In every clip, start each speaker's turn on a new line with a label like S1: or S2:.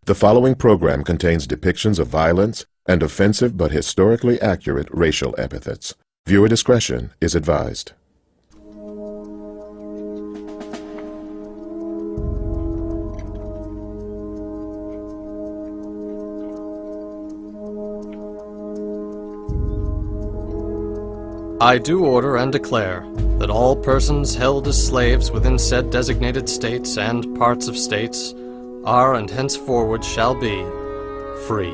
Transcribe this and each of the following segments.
S1: The following program contains depictions of violence and offensive but historically accurate racial epithets. Viewer discretion is advised.
S2: I do order and declare that all persons held as slaves within said designated states and parts of states are and henceforward shall be free.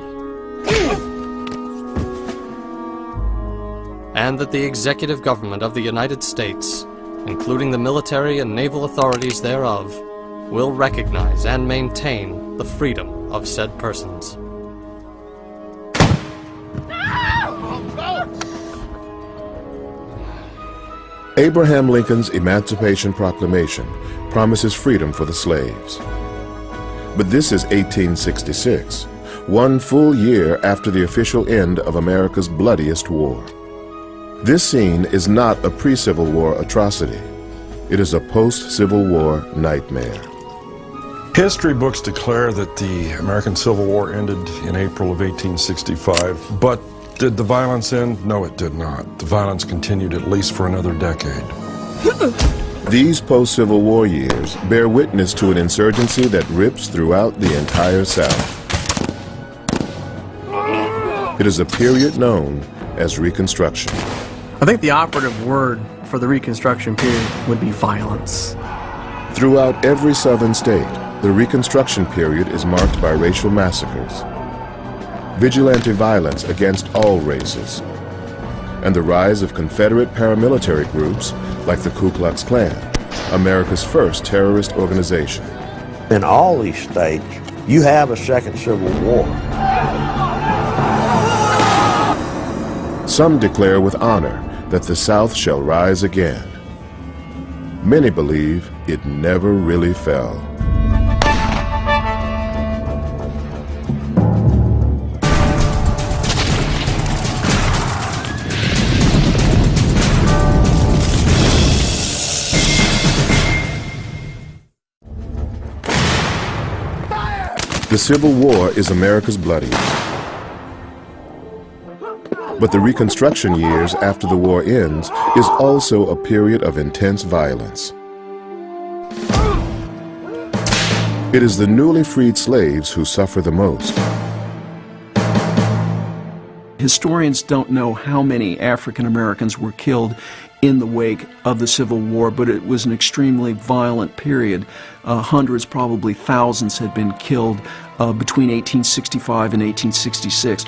S2: And that the executive government of the United States, including the military and naval authorities thereof, will recognize and maintain the freedom of said persons.
S1: Abraham Lincoln's Emancipation Proclamation promises freedom for the slaves. But this is 1866, one full year after the official end of America's bloodiest war. This scene is not a pre-Civil War atrocity. It is a post-Civil War nightmare.
S3: History books declare that the American Civil War ended in April of 1865, but did the violence end? No, it did not. The violence continued at least for another decade.
S1: These post-Civil War years bear witness to an insurgency that rips throughout the entire South. It is a period known as Reconstruction.
S4: I think the operative word for the Reconstruction period would be violence.
S1: Throughout every southern state, the Reconstruction period is marked by racial massacres, vigilante violence against all races, and the rise of Confederate paramilitary groups like the Ku Klux Klan, America's first terrorist organization.
S5: In all these states, you have a second Civil War.
S1: Some declare with honor that the South shall rise again. Many believe it never really fell. The Civil War is America's bloodiest. But the Reconstruction years after the war ends is also a period of intense violence. It is the newly freed slaves who suffer the most.
S6: Historians don't know how many African Americans were killed in the wake of the Civil War, but it was an extremely violent period. Hundreds, probably thousands, had been killed between 1865 and 1866,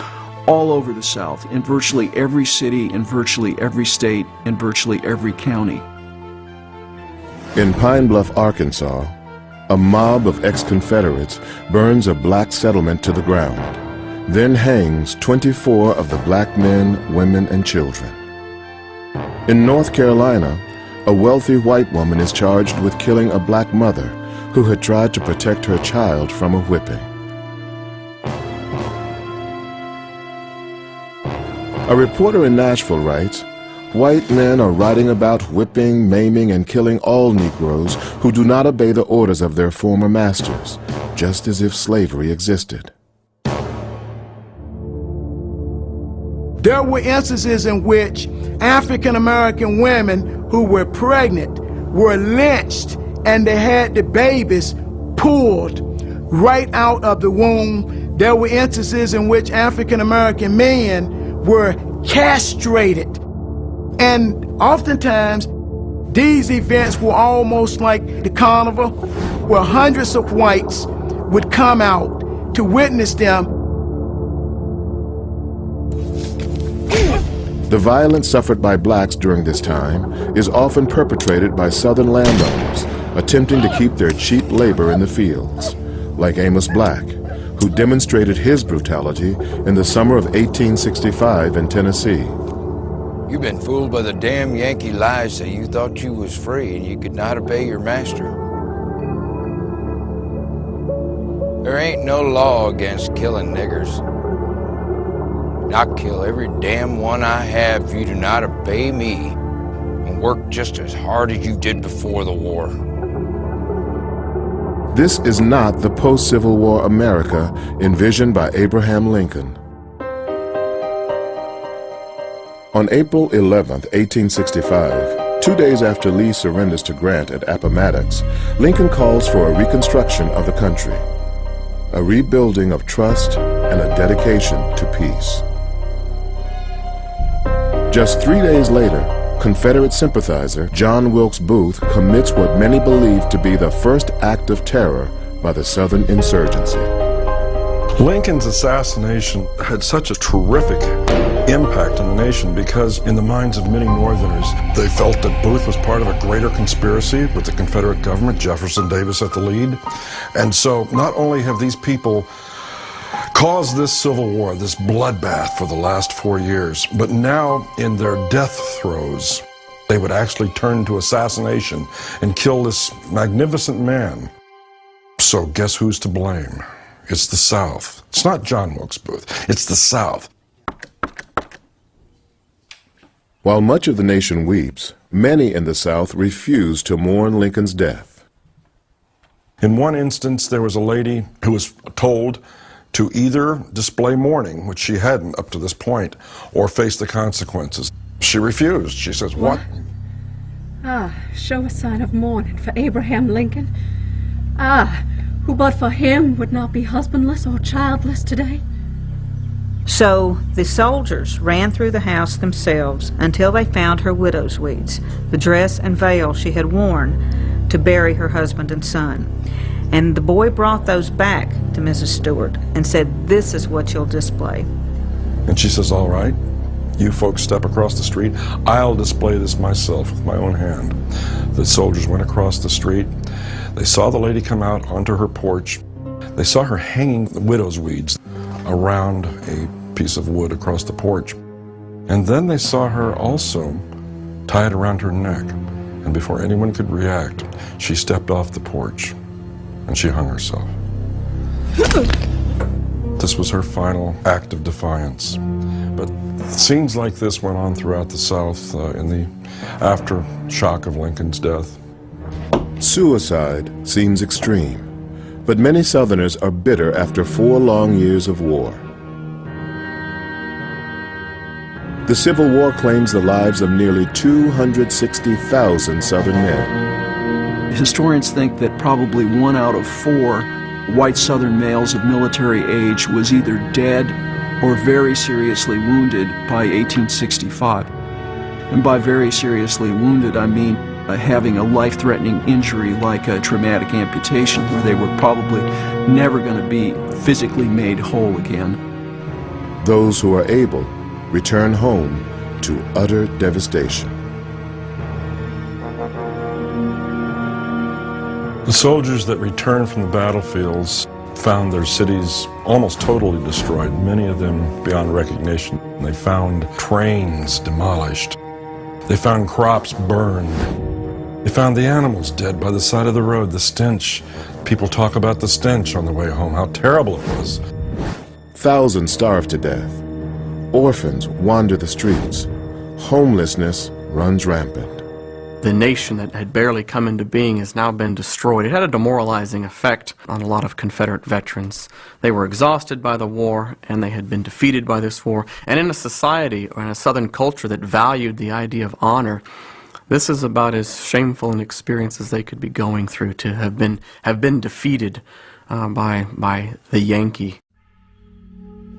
S6: all over the South, in virtually every city, in virtually every state, in virtually every county.
S1: In Pine Bluff, Arkansas, a mob of ex-Confederates burns a black settlement to the ground, then hangs 24 of the black men, women, and children. In North Carolina, a wealthy white woman is charged with killing a black mother who had tried to protect her child from a whipping. A reporter in Nashville writes, "White men are riding about whipping, maiming, and killing all Negroes who do not obey the orders of their former masters, just as if slavery existed."
S7: There were instances in which African American women who were pregnant were lynched, and they had the babies pulled right out of the womb. There were instances in which African American men were castrated. And oftentimes, these events were almost like the carnival, where hundreds of whites would come out to witness them.
S1: The violence suffered by blacks during this time is often perpetrated by Southern landowners attempting to keep their cheap labor in the fields, like Amos Black, who demonstrated his brutality in the summer of 1865 in Tennessee.
S8: You've been fooled by the damn Yankee lies that you thought you was free and you could not obey your master. There ain't no law against killing niggers. I'll kill every damn one I have if you do not obey me and work just as hard as you did before the war.
S1: This is not the post-Civil War America envisioned by Abraham Lincoln. On April 11, 1865, 2 days after Lee surrenders to Grant at Appomattox, Lincoln calls for a reconstruction of the country, a rebuilding of trust and a dedication to peace. Just 3 days later, Confederate sympathizer John Wilkes Booth commits what many believe to be the first act of terror by the Southern insurgency.
S3: Lincoln's assassination had such a terrific impact on the nation because in the minds of many Northerners, they felt that Booth was part of a greater conspiracy with the Confederate government, Jefferson Davis at the lead. And so not only have these people caused this Civil War, this bloodbath for the last 4 years, but now in their death throes, they would actually turn to assassination and kill this magnificent man. So guess who's to blame? It's the South. It's not John Wilkes Booth. It's the South.
S1: While much of the nation weeps, many in the South refuse to mourn Lincoln's death.
S3: In one instance, there was a lady who was told to either display mourning, which she hadn't up to this point, or face the consequences. She refused. She says, "What?
S9: Show a sign of mourning for Abraham Lincoln. Who but for him would not be husbandless or childless today."
S10: So the soldiers ran through the house themselves until they found her widow's weeds, the dress and veil she had worn to bury her husband and son. And the boy brought those back to Mrs. Stewart and said, "This is what you'll display."
S3: And she says, "All right, you folks step across the street. I'll display this myself with my own hand." The soldiers went across the street. They saw the lady come out onto her porch. They saw her hanging the widow's weeds around a piece of wood across the porch. And then they saw her also tie it around her neck. And before anyone could react, she stepped off the porch and she hung herself. This was her final act of defiance. But scenes like this went on throughout the South in the aftershock of Lincoln's death.
S1: Suicide seems extreme, but many Southerners are bitter after 4 long years of war. The Civil War claims the lives of nearly 260,000 Southern men.
S6: Historians think that probably 1 out of 4 white Southern males of military age was either dead or very seriously wounded by 1865. And by very seriously wounded, I mean having a life-threatening injury like a traumatic amputation where they were probably never going to be physically made whole again.
S1: Those who are able return home to utter devastation.
S3: The soldiers that returned from the battlefields found their cities almost totally destroyed, many of them beyond recognition. They found trains demolished. They found crops burned. They found the animals dead by the side of the road, the stench. People talk about the stench on the way home, how terrible it was.
S1: Thousands starved to death. Orphans wander the streets. Homelessness runs rampant.
S4: The nation that had barely come into being has now been destroyed. It had a demoralizing effect on a lot of Confederate veterans. They were exhausted by the war, and they had been defeated by this war. And in a society or in a Southern culture that valued the idea of honor, this is about as shameful an experience as they could be going through, to have been defeated by the Yankee.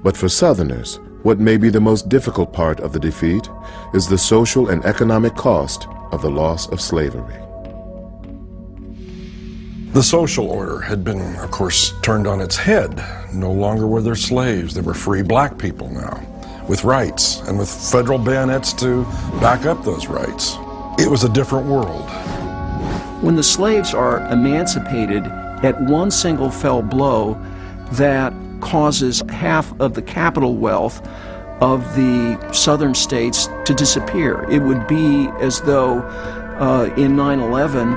S1: But for Southerners, what may be the most difficult part of the defeat is the social and economic cost of the loss of slavery.
S3: The social order had been, of course, turned on its head. No longer were there slaves. They were free black people now, with rights, and with federal bayonets to back up those rights. It was a different world.
S6: When the slaves are emancipated at one single fell blow, that causes half of the capital wealth of the southern states to disappear. It would be as though in 9/11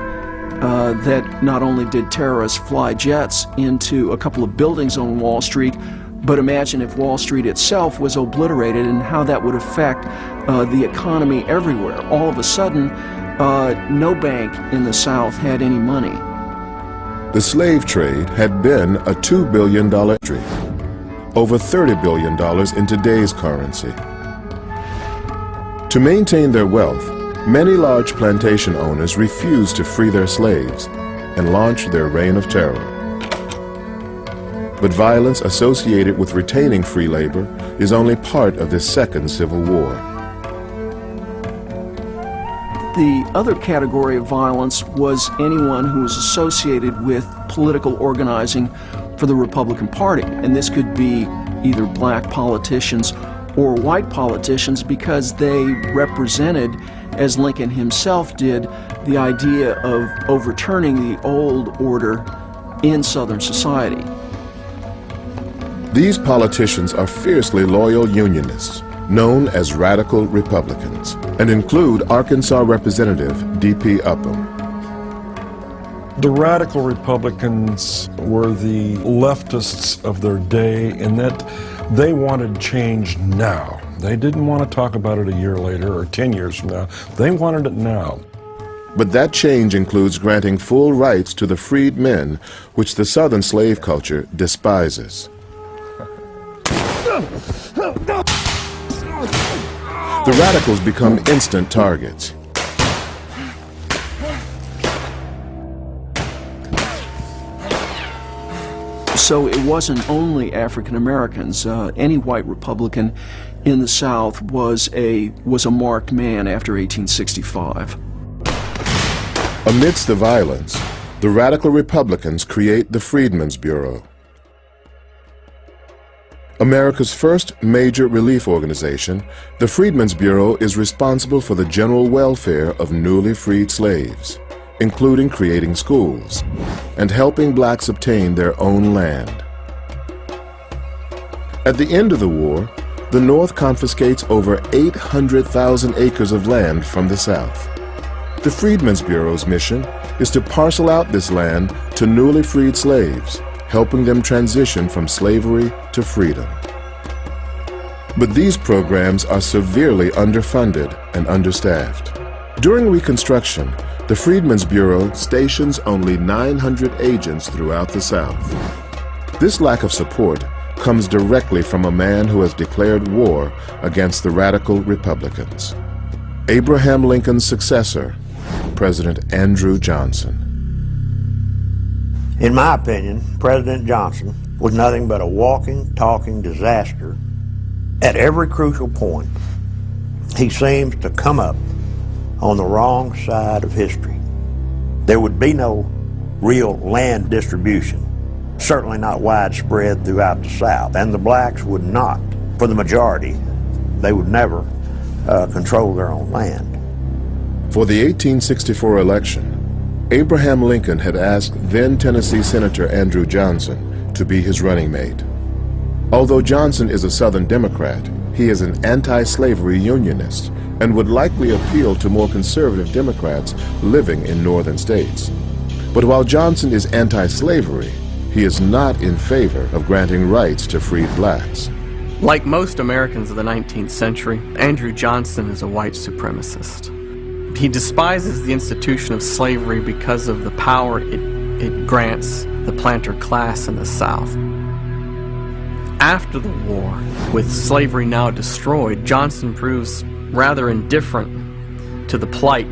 S6: that not only did terrorists fly jets into a couple of buildings on Wall Street, but imagine if Wall Street itself was obliterated and how that would affect the economy everywhere. All of a sudden, no bank in the South had any money.
S1: The slave trade had been a $2 billion industry, over $30 billion in today's currency. To maintain their wealth, many large plantation owners refused to free their slaves and launched their reign of terror. But violence associated with retaining free labor is only part of this second Civil War.
S6: The other category of violence was anyone who was associated with political organizing for the Republican Party, and this could be either black politicians or white politicians because they represented, as Lincoln himself did, the idea of overturning the old order in Southern society.
S1: These politicians are fiercely loyal Unionists, known as Radical Republicans, and include Arkansas Representative D.P. Upham.
S3: The Radical Republicans were the leftists of their day in that they wanted change now. They didn't want to talk about it a year later or 10 years from now. They wanted it now.
S1: But that change includes granting full rights to the freed men, which the Southern slave culture despises. The radicals become instant targets.
S6: So it wasn't only African Americans. Any white Republican in the South was a marked man after 1865.
S1: Amidst the violence, the Radical Republicans create the Freedmen's Bureau, America's first major relief organization. The Freedmen's Bureau is responsible for the general welfare of newly freed slaves, including creating schools and helping blacks obtain their own land. At the end of the war, the North confiscates over 800,000 acres of land from the South. The Freedmen's Bureau's mission is to parcel out this land to newly freed slaves, helping them transition from slavery to freedom. But these programs are severely underfunded and understaffed. During Reconstruction, the Freedmen's Bureau stations only 900 agents throughout the South. This lack of support comes directly from a man who has declared war against the Radical Republicans. Abraham Lincoln's successor, President Andrew Johnson.
S5: In my opinion, President Johnson was nothing but a walking, talking disaster. At every crucial point, he seems to come up on the wrong side of history. There would be no real land distribution, certainly not widespread throughout the South, and the blacks would not, for the majority, they would never control their own land.
S1: For the 1864 election, Abraham Lincoln had asked then Tennessee Senator Andrew Johnson to be his running mate. Although Johnson is a Southern Democrat, he is an anti-slavery Unionist and would likely appeal to more conservative Democrats living in northern states. But while Johnson is anti-slavery, he is not in favor of granting rights to freed blacks.
S4: Like most Americans of the 19th century, Andrew Johnson is a white supremacist. He despises the institution of slavery because of the power it grants the planter class in the South. After the war, with slavery now destroyed, Johnson proves rather indifferent to the plight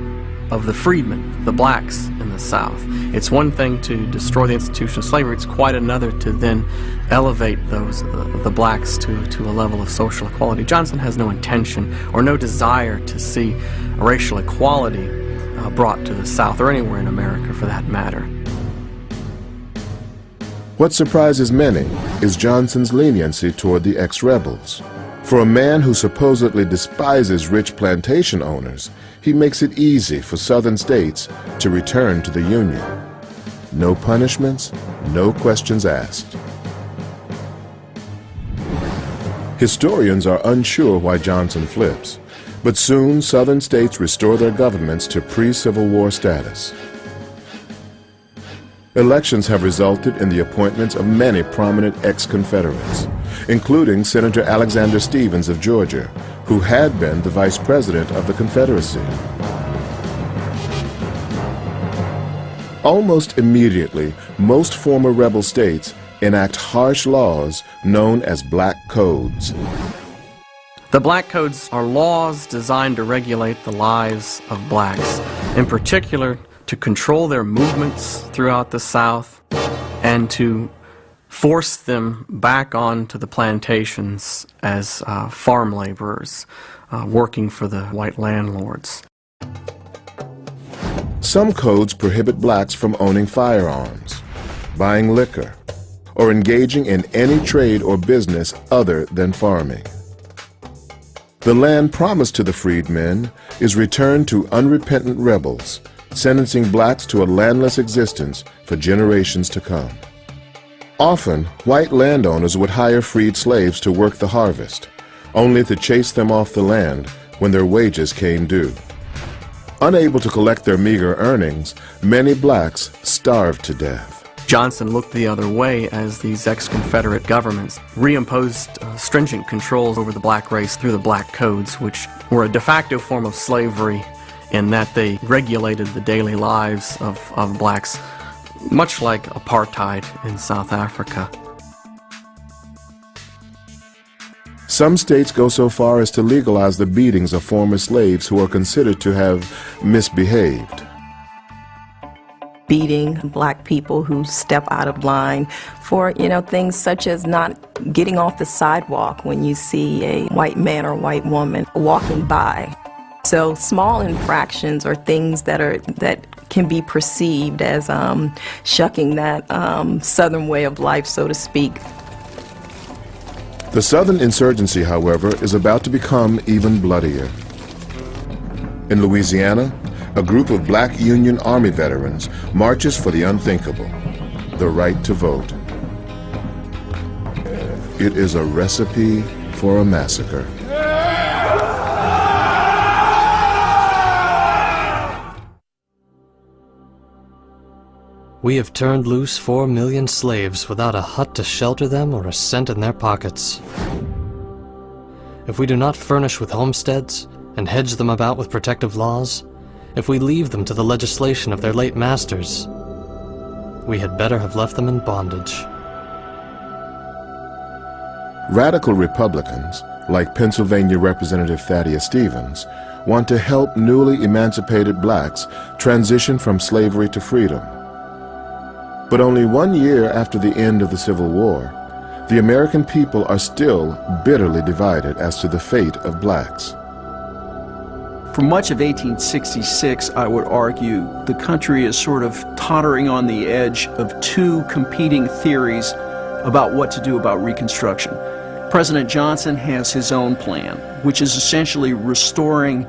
S4: of the freedmen, the blacks in the South. It's one thing to destroy the institution of slavery, it's quite another to then elevate the blacks to a level of social equality. Johnson has no intention or no desire to see racial equality brought to the South, or anywhere in America for that matter.
S1: What surprises many is Johnson's leniency toward the ex-rebels. For a man who supposedly despises rich plantation owners, he makes it easy for Southern states to return to the Union. No punishments, no questions asked. Historians are unsure why Johnson flips, but soon Southern states restore their governments to pre-Civil War status. Elections have resulted in the appointments of many prominent ex-Confederates, including Senator Alexander Stephens of Georgia, who had been the Vice President of the Confederacy. Almost immediately, most former rebel states enact harsh laws known as black codes.
S4: The black codes are laws designed to regulate the lives of blacks, in particular to control their movements throughout the South and to force them back onto the plantations as farm laborers working for the white landlords.
S1: Some codes prohibit blacks from owning firearms, buying liquor, or engaging in any trade or business other than farming. The land promised to the freedmen is returned to unrepentant rebels, sentencing blacks to a landless existence for generations to come. Often, white landowners would hire freed slaves to work the harvest, only to chase them off the land when their wages came due. Unable to collect their meager earnings, many blacks starved to death.
S4: Johnson looked the other way as these ex-Confederate governments reimposed stringent controls over the black race through the black codes, which were a de facto form of slavery in that they regulated the daily lives of blacks, much like apartheid in South Africa.
S1: Some states go so far as to legalize the beatings of former slaves who are considered to have misbehaved.
S11: Beating black people who step out of line for, things such as not getting off the sidewalk when you see a white man or white woman walking by. So small infractions are things that can be perceived as shucking that Southern way of life, so to speak.
S1: The Southern insurgency, however, is about to become even bloodier. In Louisiana, a group of black Union Army veterans marches for the unthinkable, the right to vote. It is a recipe for a massacre.
S2: We have turned loose 4 million slaves without a hut to shelter them or a cent in their pockets. If we do not furnish with homesteads and hedge them about with protective laws, if we leave them to the legislation of their late masters, we had better have left them in bondage.
S1: Radical Republicans, like Pennsylvania Representative Thaddeus Stevens, want to help newly emancipated blacks transition from slavery to freedom. But only 1 year after the end of the Civil War, the American people are still bitterly divided as to the fate of blacks.
S6: For much of 1866, I would argue, the country is sort of tottering on the edge of two competing theories about what to do about Reconstruction. President Johnson has his own plan, which is essentially restoring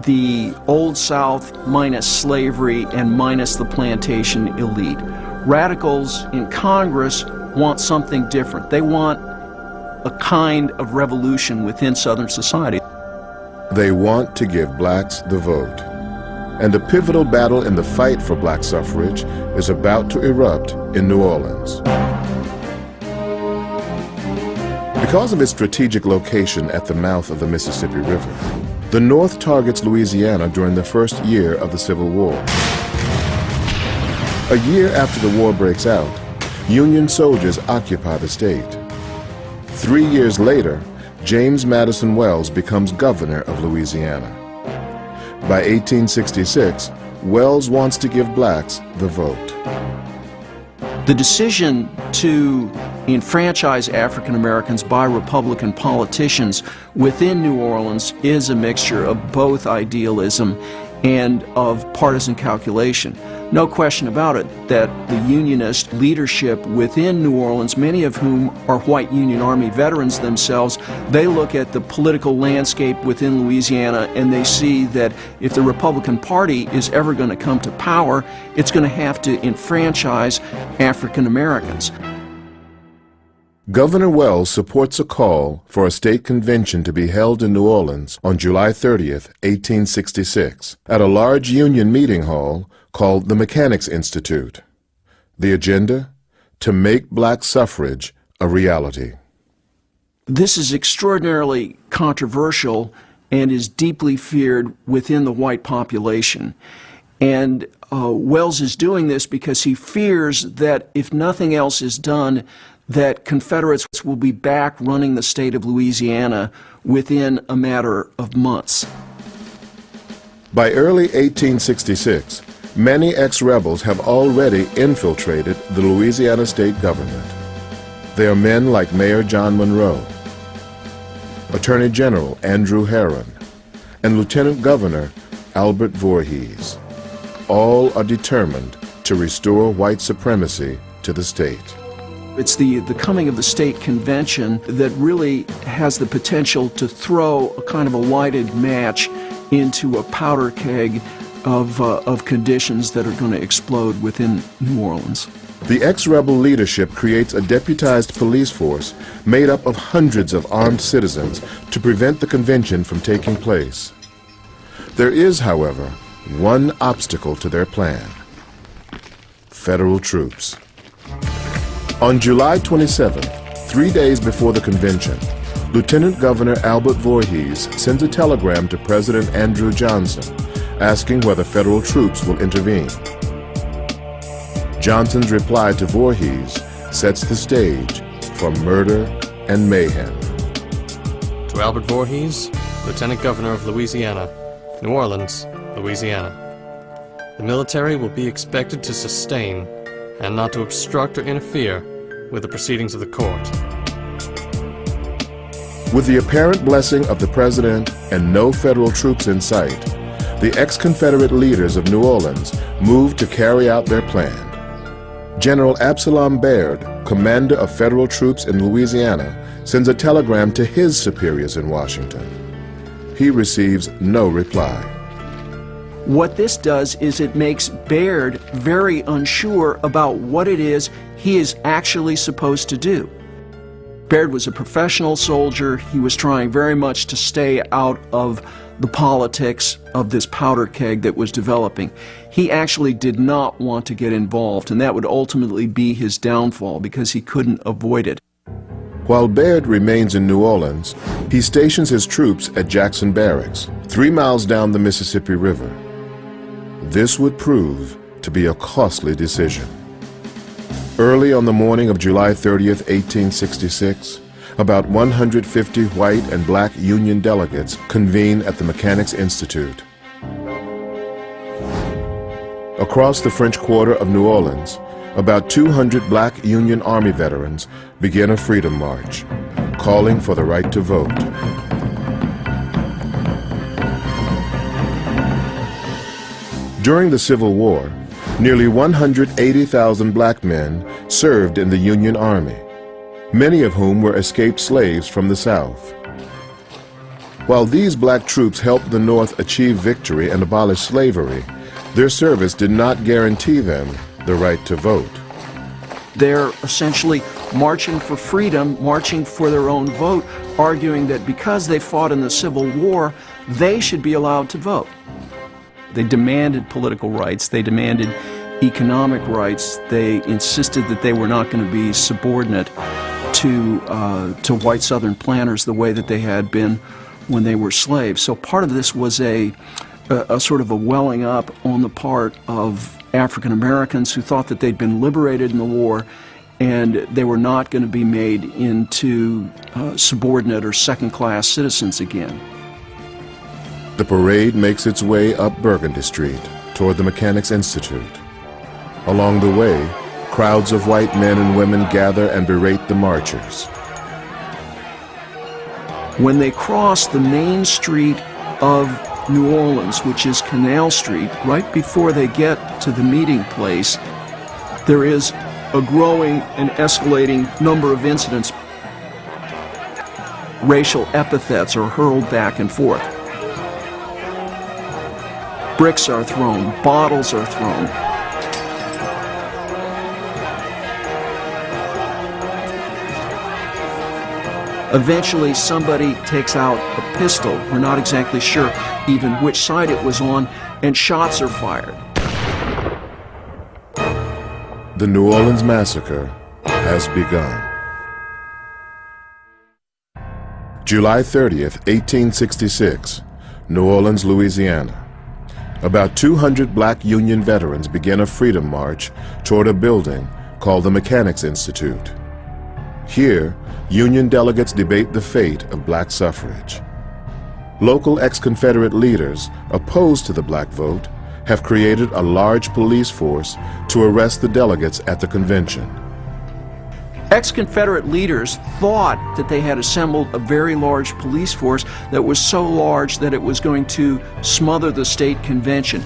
S6: the Old South minus slavery and minus the plantation elite. Radicals in Congress want something different. They want a kind of revolution within Southern society.
S1: They want to give blacks the vote. And a pivotal battle in the fight for black suffrage is about to erupt in New Orleans. Because of its strategic location at the mouth of the Mississippi River, the North targets Louisiana during the first year of the Civil War. A year after the war breaks out, Union soldiers occupy the state. 3 years later, James Madison Wells becomes governor of Louisiana. By 1866, Wells wants to give blacks the vote.
S6: The decision to enfranchise African Americans by Republican politicians within New Orleans is a mixture of both idealism and of partisan calculation. No question about it that the Unionist leadership within New Orleans, many of whom are white Union Army veterans themselves, they look at the political landscape within Louisiana and they see that if the Republican Party is ever going to come to power, it's going to have to enfranchise African Americans.
S1: Governor Wells supports a call for a state convention to be held in New Orleans on July 30th, 1866, at a large Union meeting hall called the Mechanics' Institute. The agenda? To make black suffrage a reality.
S6: This is extraordinarily controversial and is deeply feared within the white population. And Wells is doing this because he fears that if nothing else is done, that Confederates will be back running the state of Louisiana within a matter of months.
S1: By early 1866, many ex-rebels have already infiltrated the Louisiana state government. They are men like Mayor John Monroe, Attorney General Andrew Herron, and Lieutenant Governor Albert Voorhees. All are determined to restore white supremacy to the state.
S6: It's the coming of the state convention that really has the potential to throw a kind of a lighted match into a powder keg of conditions that are going to explode within New Orleans.
S1: The ex-rebel leadership creates a deputized police force made up of hundreds of armed citizens to prevent the convention from taking place. There is, however, one obstacle to their plan: federal troops. On July 27th, 3 days before the convention, Lieutenant Governor Albert Voorhees sends a telegram to President Andrew Johnson asking whether federal troops will intervene. Johnson's reply to Voorhees sets the stage for murder and mayhem.
S2: To Albert Voorhees, Lieutenant Governor of Louisiana, New Orleans, Louisiana. The military will be expected to sustain and not to obstruct or interfere with the proceedings of the court.
S1: With the apparent blessing of the president and no federal troops in sight, the ex-Confederate leaders of New Orleans moved to carry out their plan. General Absalom Baird, commander of federal troops in Louisiana, sends a telegram to his superiors in Washington. He receives no reply.
S6: What this does is it makes Baird very unsure about what it is he is actually supposed to do. Baird was a professional soldier. He was trying very much to stay out of the politics of this powder keg that was developing. He actually did not want to get involved, and that would ultimately be his downfall because he couldn't avoid it.
S1: While Baird remains in New Orleans, he stations his troops at Jackson Barracks, 3 miles down the Mississippi River. This would prove to be a costly decision. Early on the morning of July 30th, 1866, about 150 white and black Union delegates convene at the Mechanics' Institute. Across the French Quarter of New Orleans, about 200 black Union Army veterans begin a freedom march, calling for the right to vote. During the Civil War, nearly 180,000 black men served in the Union Army, many of whom were escaped slaves from the South. While these black troops helped the North achieve victory and abolish slavery, their service did not guarantee them the right to vote.
S6: They're essentially marching for freedom, marching for their own vote, arguing that because they fought in the Civil War, they should be allowed to vote. They demanded political rights, they demanded economic rights, they insisted that they were not going to be subordinate to white Southern planters the way that they had been when they were slaves. So part of this was a sort of a welling up on the part of African Americans who thought that they'd been liberated in the war and they were not going to be made into subordinate or second-class citizens again.
S1: The parade makes its way up Burgundy Street toward the Mechanics' Institute. Along the way, crowds of white men and women gather and berate the marchers.
S6: When they cross the main street of New Orleans, which is Canal Street, right before they get to the meeting place, there is a growing and escalating number of incidents. Racial epithets are hurled back and forth. Bricks are thrown, bottles are thrown. Eventually, somebody takes out a pistol. We're not exactly sure even which side it was on, and shots are fired.
S1: The New Orleans Massacre has begun. July 30th, 1866, New Orleans, Louisiana. About 200 black Union veterans begin a freedom march toward a building called the Mechanics Institute. Here, Union delegates debate the fate of black suffrage. Local ex-Confederate leaders opposed to the black vote have created a large police force to arrest the delegates at the convention.
S6: Ex-Confederate leaders thought that they had assembled a very large police force that was so large that it was going to smother the state convention,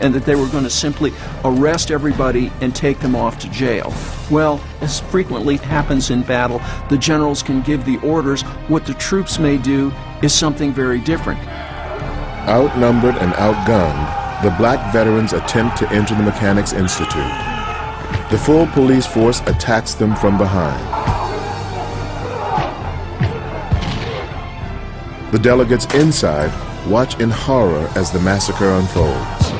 S6: and that they were going to simply arrest everybody and take them off to jail. Well, as frequently happens in battle, the generals can give the orders. What the troops may do is something very different.
S1: Outnumbered and outgunned, the black veterans attempt to enter the Mechanics Institute. The full police force attacks them from behind. The delegates inside watch in horror as the massacre unfolds.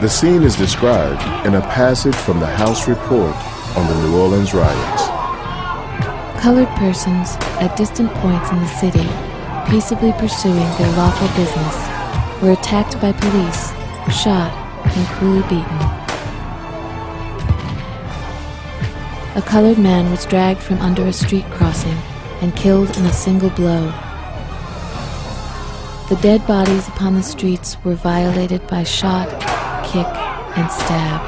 S1: The scene is described in a passage from the House report on the New Orleans riots.
S12: Colored persons at distant points in the city, peaceably pursuing their lawful business, were attacked by police, shot, and cruelly beaten. A colored man was dragged from under a street crossing and killed in a single blow. The dead bodies upon the streets were violated by shot, kick, and stab.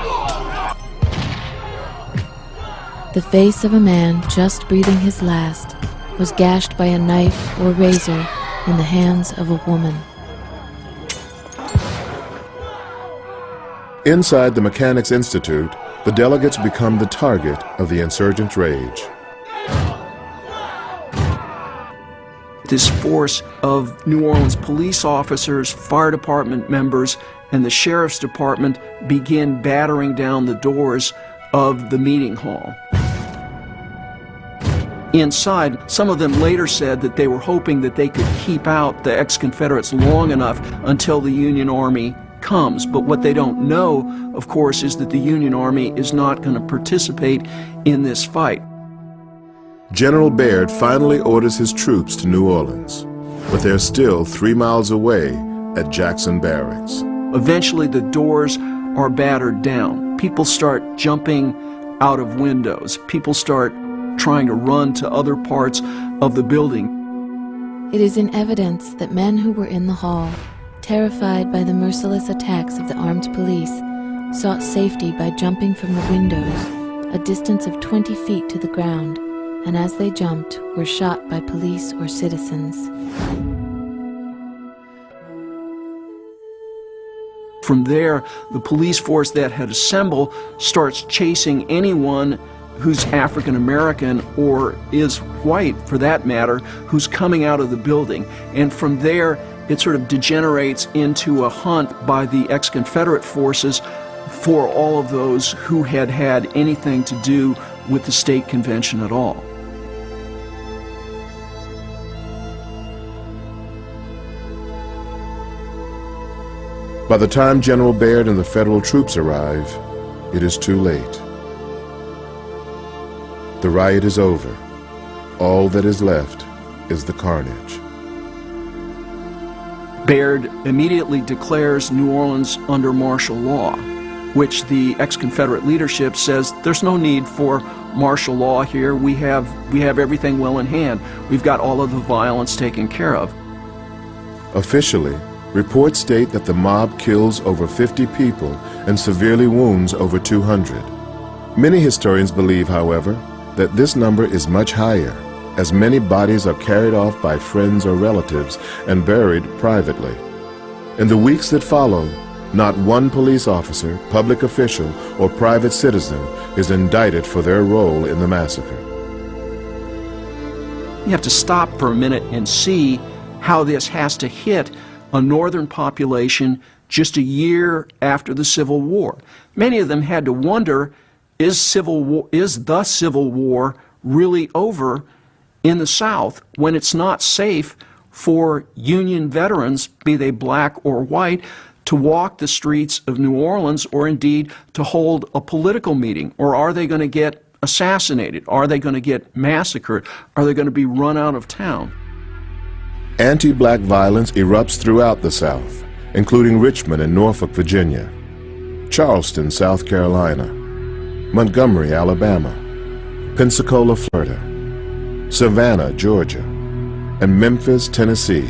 S12: The face of a man just breathing his last was gashed by a knife or razor in the hands of a woman.
S1: Inside the Mechanics Institute, the delegates become the target of the insurgent rage.
S6: This force of New Orleans police officers, fire department members, and the sheriff's department begin battering down the doors of the meeting hall. Inside, some of them later said that they were hoping that they could keep out the ex-Confederates long enough until the Union Army comes. But what they don't know, of course, is that the Union Army is not going to participate in this fight.
S1: General Baird finally orders his troops to New Orleans, but they're still 3 miles away at Jackson Barracks.
S6: Eventually, the doors are battered down. People start jumping out of windows. People start trying to run to other parts of the building.
S12: It is in evidence that men who were in the hall, terrified by the merciless attacks of the armed police, sought safety by jumping from the windows, a distance of 20 feet to the ground, and as they jumped, were shot by police or citizens.
S6: From there, the police force that had assembled starts chasing anyone who's African American or is white, for that matter, who's coming out of the building. And from there, it sort of degenerates into a hunt by the ex-Confederate forces for all of those who had had anything to do with the state convention at all.
S1: By the time General Baird and the federal troops arrive, it is too late. The riot is over. All that is left is the carnage.
S6: Baird immediately declares New Orleans under martial law, which the ex-Confederate leadership says there's no need for martial law here. We have everything well in hand. We've got all of the violence taken care of.
S1: Officially, reports state that the mob kills over 50 people and severely wounds over 200. Many historians believe, however, that this number is much higher, as many bodies are carried off by friends or relatives and buried privately. In the weeks that follow, not one police officer, public official, or private citizen is indicted for their role in the massacre.
S6: You have to stop for a minute and see how this has to hit a northern population just a year after the Civil War. Many of them had to wonder, is the Civil War really over in the South when it's not safe for Union veterans, be they black or white, to walk the streets of New Orleans or indeed to hold a political meeting? Or are they going to get assassinated? Are they going to get massacred? Are they going to be run out of town?
S1: Anti-black violence erupts throughout the South, including Richmond and Norfolk, Virginia, Charleston, South Carolina, Montgomery, Alabama, Pensacola, Florida, Savannah, Georgia, and Memphis, Tennessee,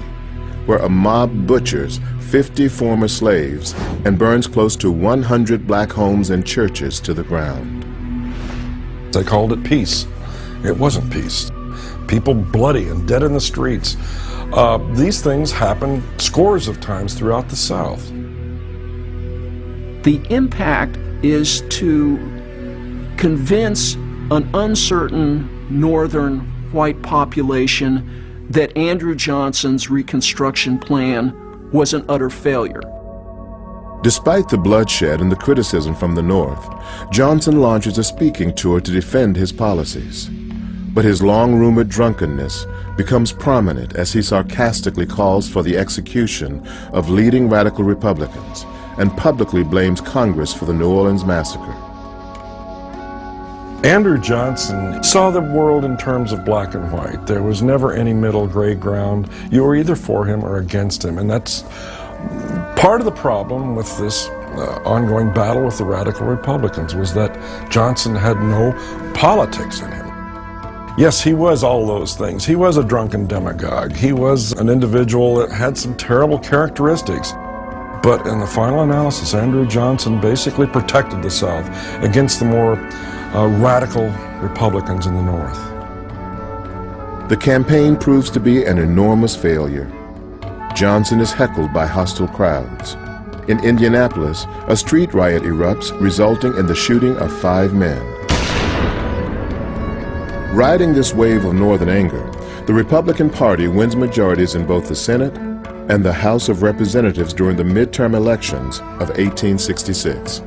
S1: where a mob butchers 50 former slaves and burns close to 100 black homes and churches to the ground.
S3: They called it peace. It wasn't peace. People bloody and dead in the streets. These things happened scores of times throughout the South.
S6: The impact is to convince an uncertain northern white population that Andrew Johnson's Reconstruction plan was an utter failure.
S1: Despite the bloodshed and the criticism from the North, Johnson launches a speaking tour to defend his policies. But his long-rumored drunkenness becomes prominent as he sarcastically calls for the execution of leading radical Republicans and publicly blames Congress for the New Orleans Massacre.
S3: Andrew Johnson saw the world in terms of black and white. There was never any middle gray ground. You were either for him or against him, and that's part of the problem with this ongoing battle with the radical Republicans, was that Johnson had no politics in him. Yes, he was all those things. He was a drunken demagogue. He was an individual that had some terrible characteristics. But in the final analysis, Andrew Johnson basically protected the South against the more radical Republicans in the North.
S1: The campaign proves to be an enormous failure. Johnson is heckled by hostile crowds. In Indianapolis, a street riot erupts, resulting in the shooting of 5 men. Riding this wave of Northern anger, the Republican Party wins majorities in both the Senate and the House of Representatives during the midterm elections of 1866.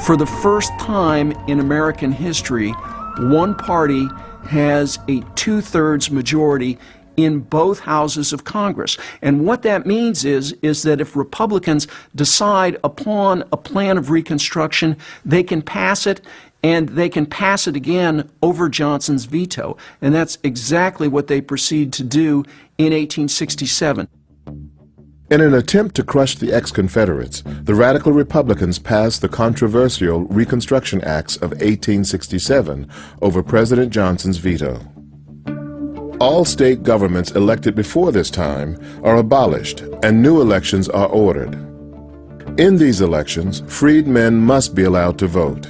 S6: For the first time in American history, one party has a 2/3 majority in both houses of Congress. And what that means is that if Republicans decide upon a plan of Reconstruction, they can pass it, and they can pass it again over Johnson's veto. And that's exactly what they proceed to do in 1867.
S1: In an attempt to crush the ex-Confederates, the radical Republicans passed the controversial Reconstruction Acts of 1867 over President Johnson's veto. All state governments elected before this time are abolished and new elections are ordered. In these elections, freedmen must be allowed to vote.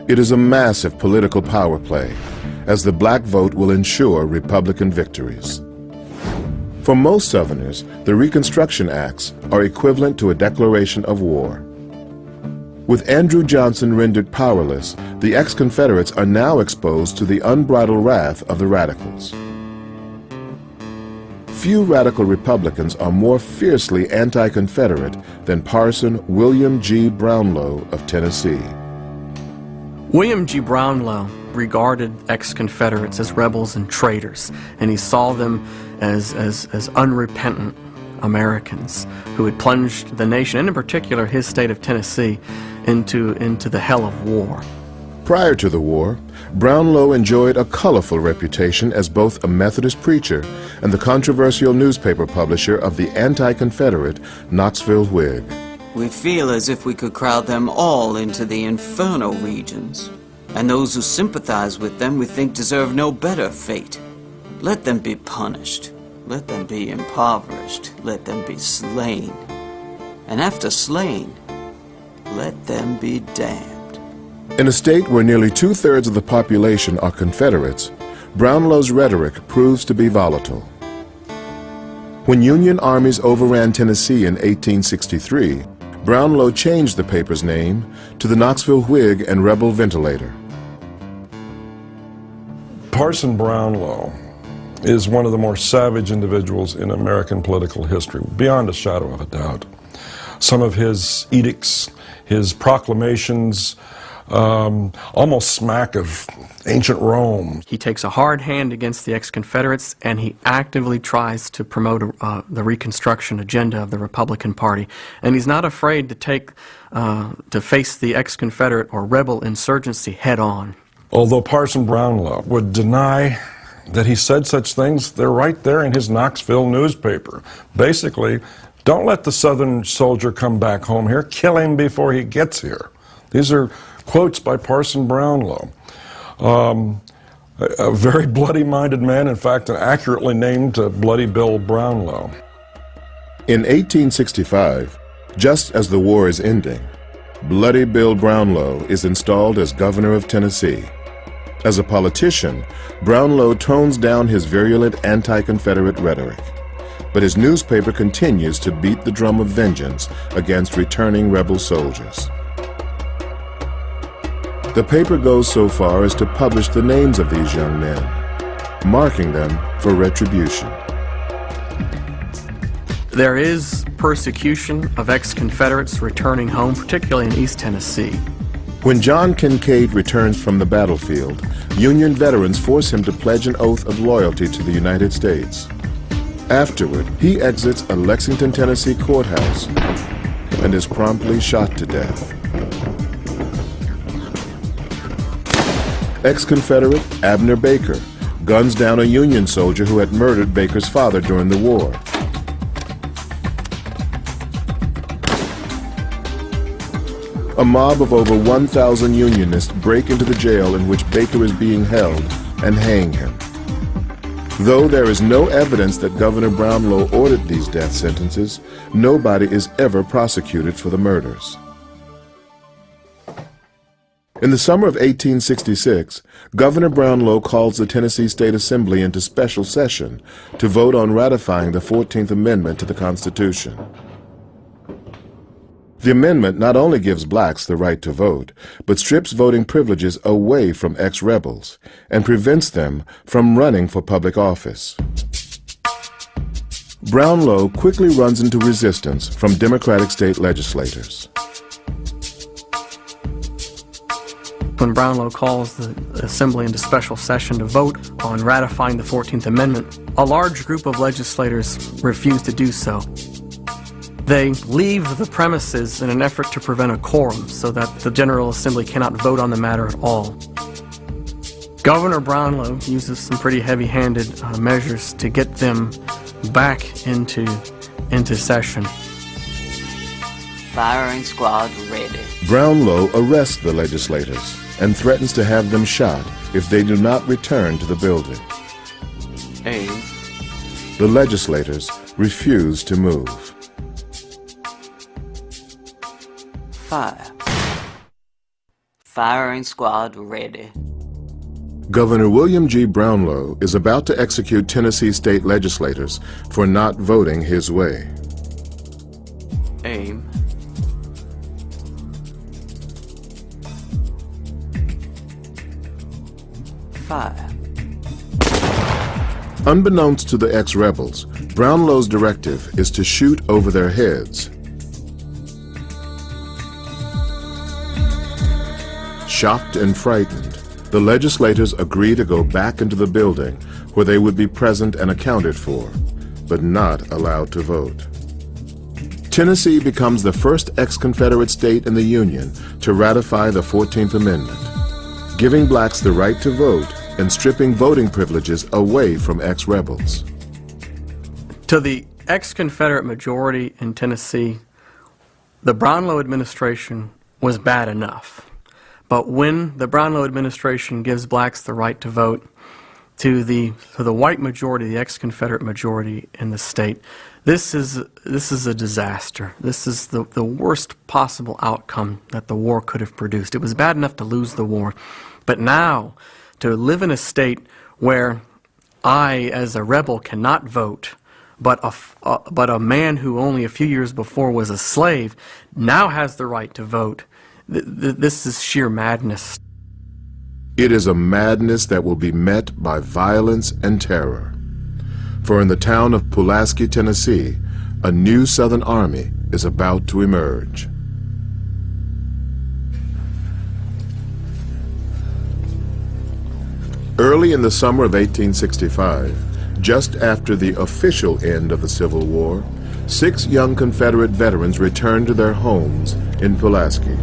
S1: It is a massive political power play, as the black vote will ensure Republican victories. For most Southerners, the Reconstruction Acts are equivalent to a declaration of war. With Andrew Johnson rendered powerless, the ex-Confederates are now exposed to the unbridled wrath of the radicals. Few radical Republicans are more fiercely anti-Confederate than Parson William G. Brownlow of Tennessee.
S4: William G. Brownlow regarded ex-Confederates as rebels and traitors, and he saw them as unrepentant Americans who had plunged the nation, and in particular his state of Tennessee, into the hell of war.
S1: Prior to the war, Brownlow enjoyed a colorful reputation as both a Methodist preacher and the controversial newspaper publisher of the anti-Confederate Knoxville Whig.
S13: We feel as if we could crowd them all into the inferno regions, and those who sympathize with them we think deserve no better fate. Let them be punished. Let them be impoverished. Let them be slain. And after slain, let them be damned.
S1: In a state where nearly 2/3 of the population are Confederates, Brownlow's rhetoric proves to be volatile. When Union armies overran Tennessee in 1863, Brownlow changed the paper's name to the Knoxville Whig and Rebel Ventilator.
S3: Parson Brownlow is one of the more savage individuals in American political history, beyond a shadow of a doubt. Some of his edicts, his proclamations, almost smack of ancient Rome.
S4: He takes a hard hand against the ex-Confederates, and he actively tries to promote the Reconstruction agenda of the Republican Party. And he's not afraid to face the ex-Confederate or rebel insurgency head on.
S3: Although Parson Brownlow would deny that he said such things, they're right there in his Knoxville newspaper. Basically, Don't let the Southern soldier come back home here. Kill him before he gets here. These are quotes by Parson Brownlow. A very bloody-minded man, in fact, accurately named Bloody Bill Brownlow.
S1: In 1865, just as the war is ending, Bloody Bill Brownlow is installed as governor of Tennessee. As a politician, Brownlow tones down his virulent anti-Confederate rhetoric, but his newspaper continues to beat the drum of vengeance against returning rebel soldiers. The paper goes so far as to publish the names of these young men, marking them for retribution.
S4: There is persecution of ex-Confederates returning home, particularly in East Tennessee.
S1: When John Kincaid returns from the battlefield, Union veterans force him to pledge an oath of loyalty to the United States. Afterward, he exits a Lexington, Tennessee courthouse and is promptly shot to death. Ex-Confederate Abner Baker guns down a Union soldier who had murdered Baker's father during the war. A mob of over 1,000 Unionists break into the jail in which Baker is being held and hang him. Though there is no evidence that Governor Brownlow ordered these death sentences, nobody is ever prosecuted for the murders. In the summer of 1866, Governor Brownlow calls the Tennessee State Assembly into special session to vote on ratifying the 14th Amendment to the Constitution. The amendment not only gives blacks the right to vote, but strips voting privileges away from ex-rebels and prevents them from running for public office. Brownlow quickly runs into resistance from Democratic state legislators.
S4: When Brownlow calls the Assembly into special session to vote on ratifying the 14th Amendment, a large group of legislators refuse to do so. They leave the premises in an effort to prevent a quorum so that the General Assembly cannot vote on the matter at all. Governor Brownlow uses some pretty heavy-handed measures to get them back into session.
S13: Firing squad ready.
S1: Brownlow arrests the legislators and threatens to have them shot if they do not return to the building.
S13: Aim.
S1: The legislators refuse to move.
S13: Fire. Firing squad ready.
S1: Governor William G. Brownlow is about to execute Tennessee state legislators for not voting his way.
S13: Aim. Fire.
S1: Unbeknownst to the ex-rebels, Brownlow's directive is to shoot over their heads. Shocked and frightened, the legislators agree to go back into the building where they would be present and accounted for, but not allowed to vote. Tennessee becomes the first ex-Confederate state in the Union to ratify the 14th Amendment, giving blacks the right to vote and stripping voting privileges away from ex-rebels.
S4: To the ex-Confederate majority in Tennessee, the Brownlow administration was bad enough. But when the Brownlow administration gives blacks the right to vote, to the white majority, the ex-Confederate majority in the state, this is a disaster. This is the worst possible outcome that the war could have produced. It was bad enough to lose the war, but now to live in a state where I, as a rebel, cannot vote, but a man who only a few years before was a slave now has the right to vote. This is sheer madness.
S1: It is a madness that will be met by violence and terror. For in the town of Pulaski, Tennessee, a new Southern Army is about to emerge. Early in the summer of 1865, just after the official end of the Civil War, 6 young Confederate veterans returned to their homes in Pulaski.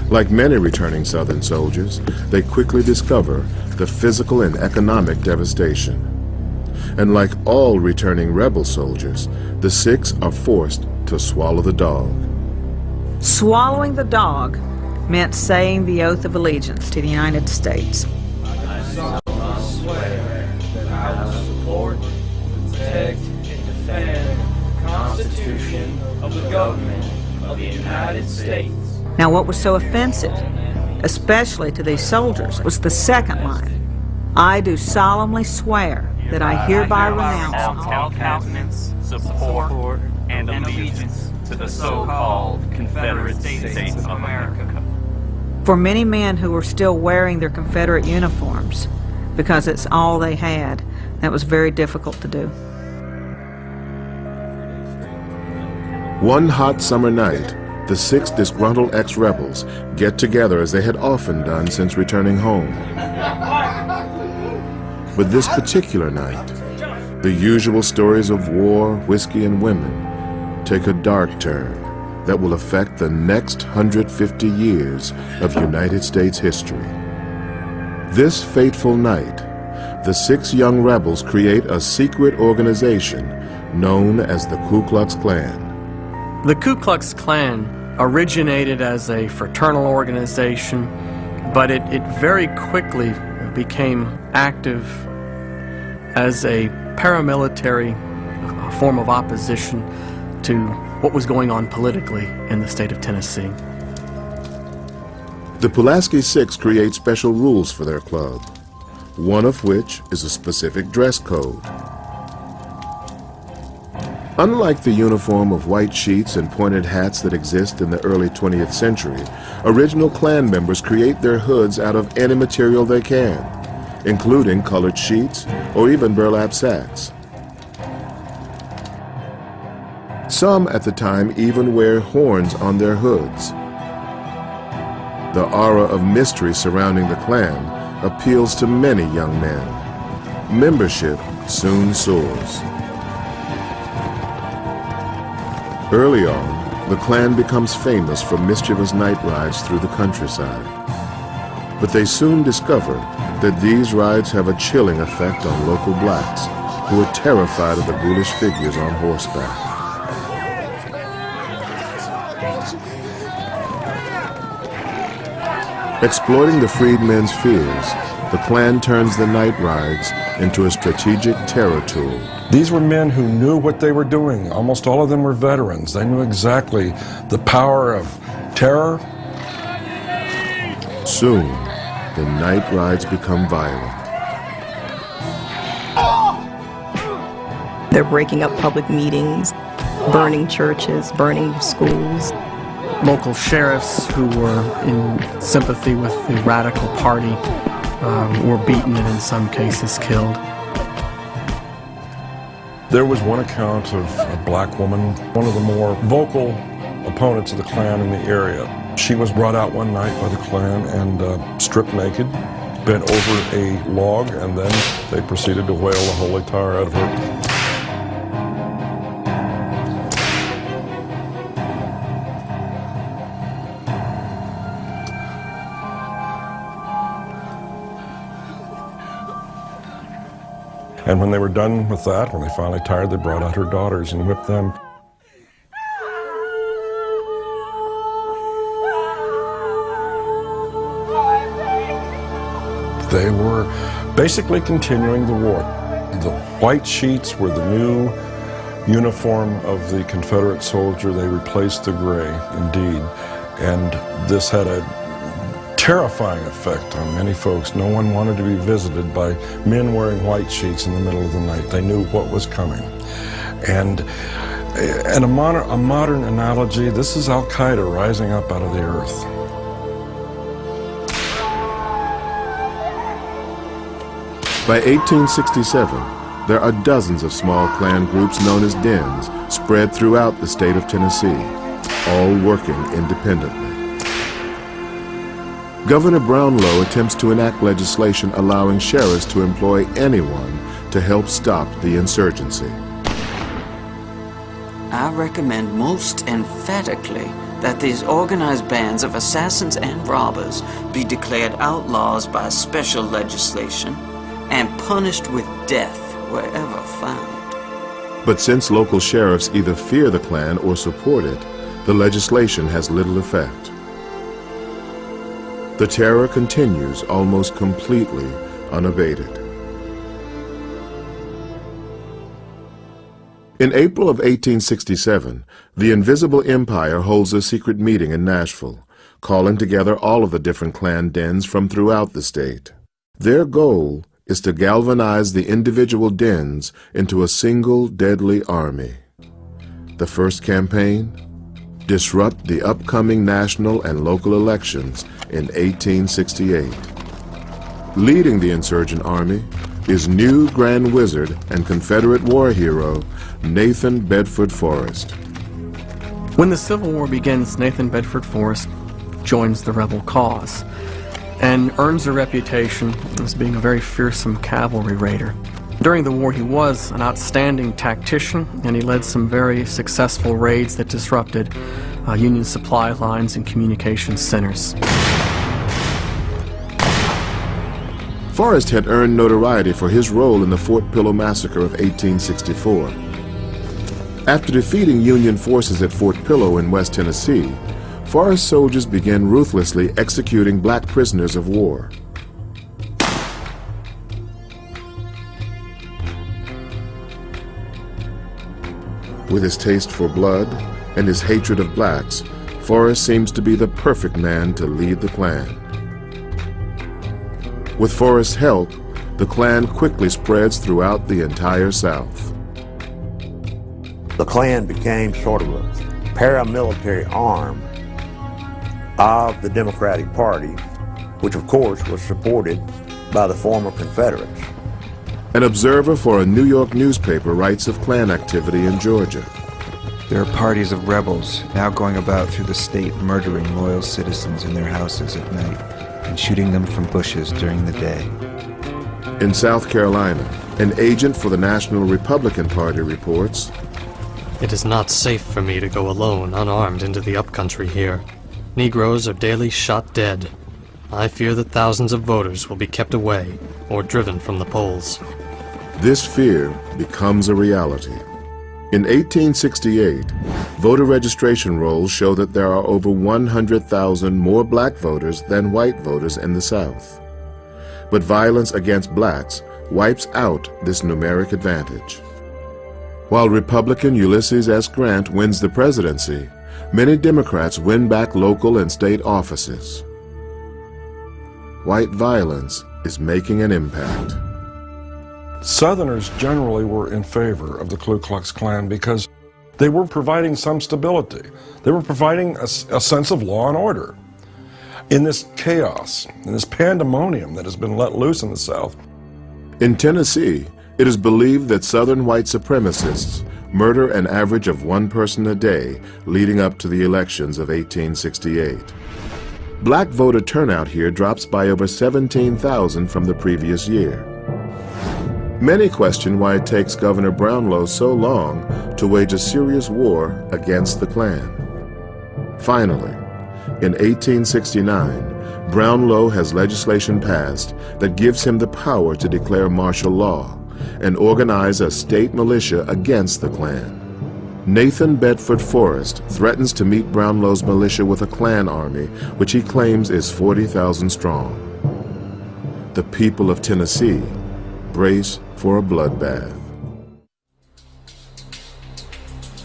S1: Like many returning Southern soldiers, they quickly discover the physical and economic devastation. and like all returning rebel soldiers, the six are forced to swallow the dog.
S10: Swallowing the dog meant saying the oath of allegiance to the United States.
S14: I solemnly swear that I will support, protect, and defend the Constitution of the government of the United States.
S10: Now, what was so offensive, especially to these soldiers, was the second line. I do solemnly swear that I hereby renounce
S14: all countenance, support, and allegiance to the so-called Confederate States of America.
S10: For many men who were still wearing their Confederate uniforms, because it's all they had, that was very difficult to do.
S1: One hot summer night, the six disgruntled ex-rebels get together as they had often done since returning home. But this particular night, the usual stories of war, whiskey, and women take a dark turn that will affect the next 150 years of United States history. This fateful night, the six young rebels create a secret organization known as the Ku Klux Klan.
S4: The Ku Klux Klan originated as a fraternal organization, but it very quickly became active as a paramilitary form of opposition to what was going on politically in the state of Tennessee.
S1: The Pulaski Six create special rules for their club, one of which is a specific dress code. Unlike the uniform of white sheets and pointed hats that exist in the early 20th century, original Klan members create their hoods out of any material they can, including colored sheets or even burlap sacks. Some at the time even wear horns on their hoods. The aura of mystery surrounding the Klan appeals to many young men. Membership soon soars. Early on, the Klan becomes famous for mischievous night rides through the countryside. But they soon discover that these rides have a chilling effect on local blacks who are terrified of the ghoulish figures on horseback. Exploiting the freedmen's fears, the Klan turns the night rides into a strategic terror tool.
S3: These were men who knew what they were doing. Almost all of them were veterans. They knew exactly the power of terror.
S1: Soon, the night rides become violent.
S11: They're breaking up public meetings, burning churches, burning schools.
S4: Local sheriffs who were in sympathy with the radical party were beaten and in some cases killed.
S3: There was one account of a black woman, one of the more vocal opponents of the Klan in the area. She was brought out one night by the Klan and stripped naked, bent over a log, and then they proceeded to whale the holy tar out of her. And when they were done with that, when they finally tired, they brought out her daughters and whipped them. They were basically continuing the war. The white sheets were the new uniform of the Confederate soldier. They replaced the gray, indeed. And this had a terrifying effect on many folks. No one wanted to be visited by men wearing white sheets in the middle of the night. They knew what was coming. And a modern analogy, this is Al-Qaeda rising up out of the earth.
S1: By 1867, there are dozens of small Klan groups known as dens spread throughout the state of Tennessee, all working independently. Governor Brownlow attempts to enact legislation allowing sheriffs to employ anyone to help stop the insurgency.
S13: I recommend most emphatically that these organized bands of assassins and robbers be declared outlaws by special legislation and punished with death were ever found.
S1: But since local sheriffs either fear the Klan or support it, the legislation has little effect. The terror continues almost completely unabated. In April of 1867, the Invisible Empire holds a secret meeting in Nashville, calling together all of the different Klan dens from throughout the state. Their goal is to galvanize the individual dens into a single deadly army. The first campaign? Disrupt the upcoming national and local elections in 1868. Leading the insurgent army is new Grand Wizard and Confederate war hero Nathan Bedford Forrest.
S4: When the Civil War begins, Nathan Bedford Forrest joins the rebel cause and earns a reputation as being a very fearsome cavalry raider. During the war, he was an outstanding tactician, and he led some very successful raids that disrupted Union supply lines and communication centers.
S1: Forrest had earned notoriety for his role in the Fort Pillow Massacre of 1864. After defeating Union forces at Fort Pillow in West Tennessee, Forrest soldiers began ruthlessly executing black prisoners of war. With his taste for blood and his hatred of blacks, Forrest seems to be the perfect man to lead the Klan. With Forrest's help, the Klan quickly spreads throughout the entire South.
S5: The Klan became sort of a paramilitary arm of the Democratic Party, which of course was supported by the former Confederates.
S1: An observer for a New York newspaper writes of Klan activity in Georgia.
S15: There are parties of rebels now going about through the state murdering loyal citizens in their houses at night and shooting them from bushes during the day.
S1: In South Carolina, an agent for the National Republican Party reports,
S2: "It is not safe for me to go alone, unarmed, into the upcountry here. Negroes are daily shot dead. I fear that thousands of voters will be kept away or driven from the polls."
S1: This fear becomes a reality. In 1868, voter registration rolls show that there are over 100,000 more black voters than white voters in the South. But violence against blacks wipes out this numeric advantage. While Republican Ulysses S. Grant wins the presidency, many Democrats win back local and state offices. White violence is making an impact.
S3: Southerners generally were in favor of the Ku Klux Klan because they were providing some stability. They were providing a sense of law and order. In this chaos, in this pandemonium that has been let loose in the South.
S1: In Tennessee, it is believed that Southern white supremacists murder an average of one person a day leading up to the elections of 1868. Black voter turnout here drops by over 17,000 from the previous year. Many question why it takes Governor Brownlow so long to wage a serious war against the Klan. Finally, in 1869, Brownlow has legislation passed that gives him the power to declare martial law and organize a state militia against the Klan. Nathan Bedford Forrest threatens to meet Brownlow's militia with a Klan army, which he claims is 40,000 strong. The people of Tennessee brace for a bloodbath.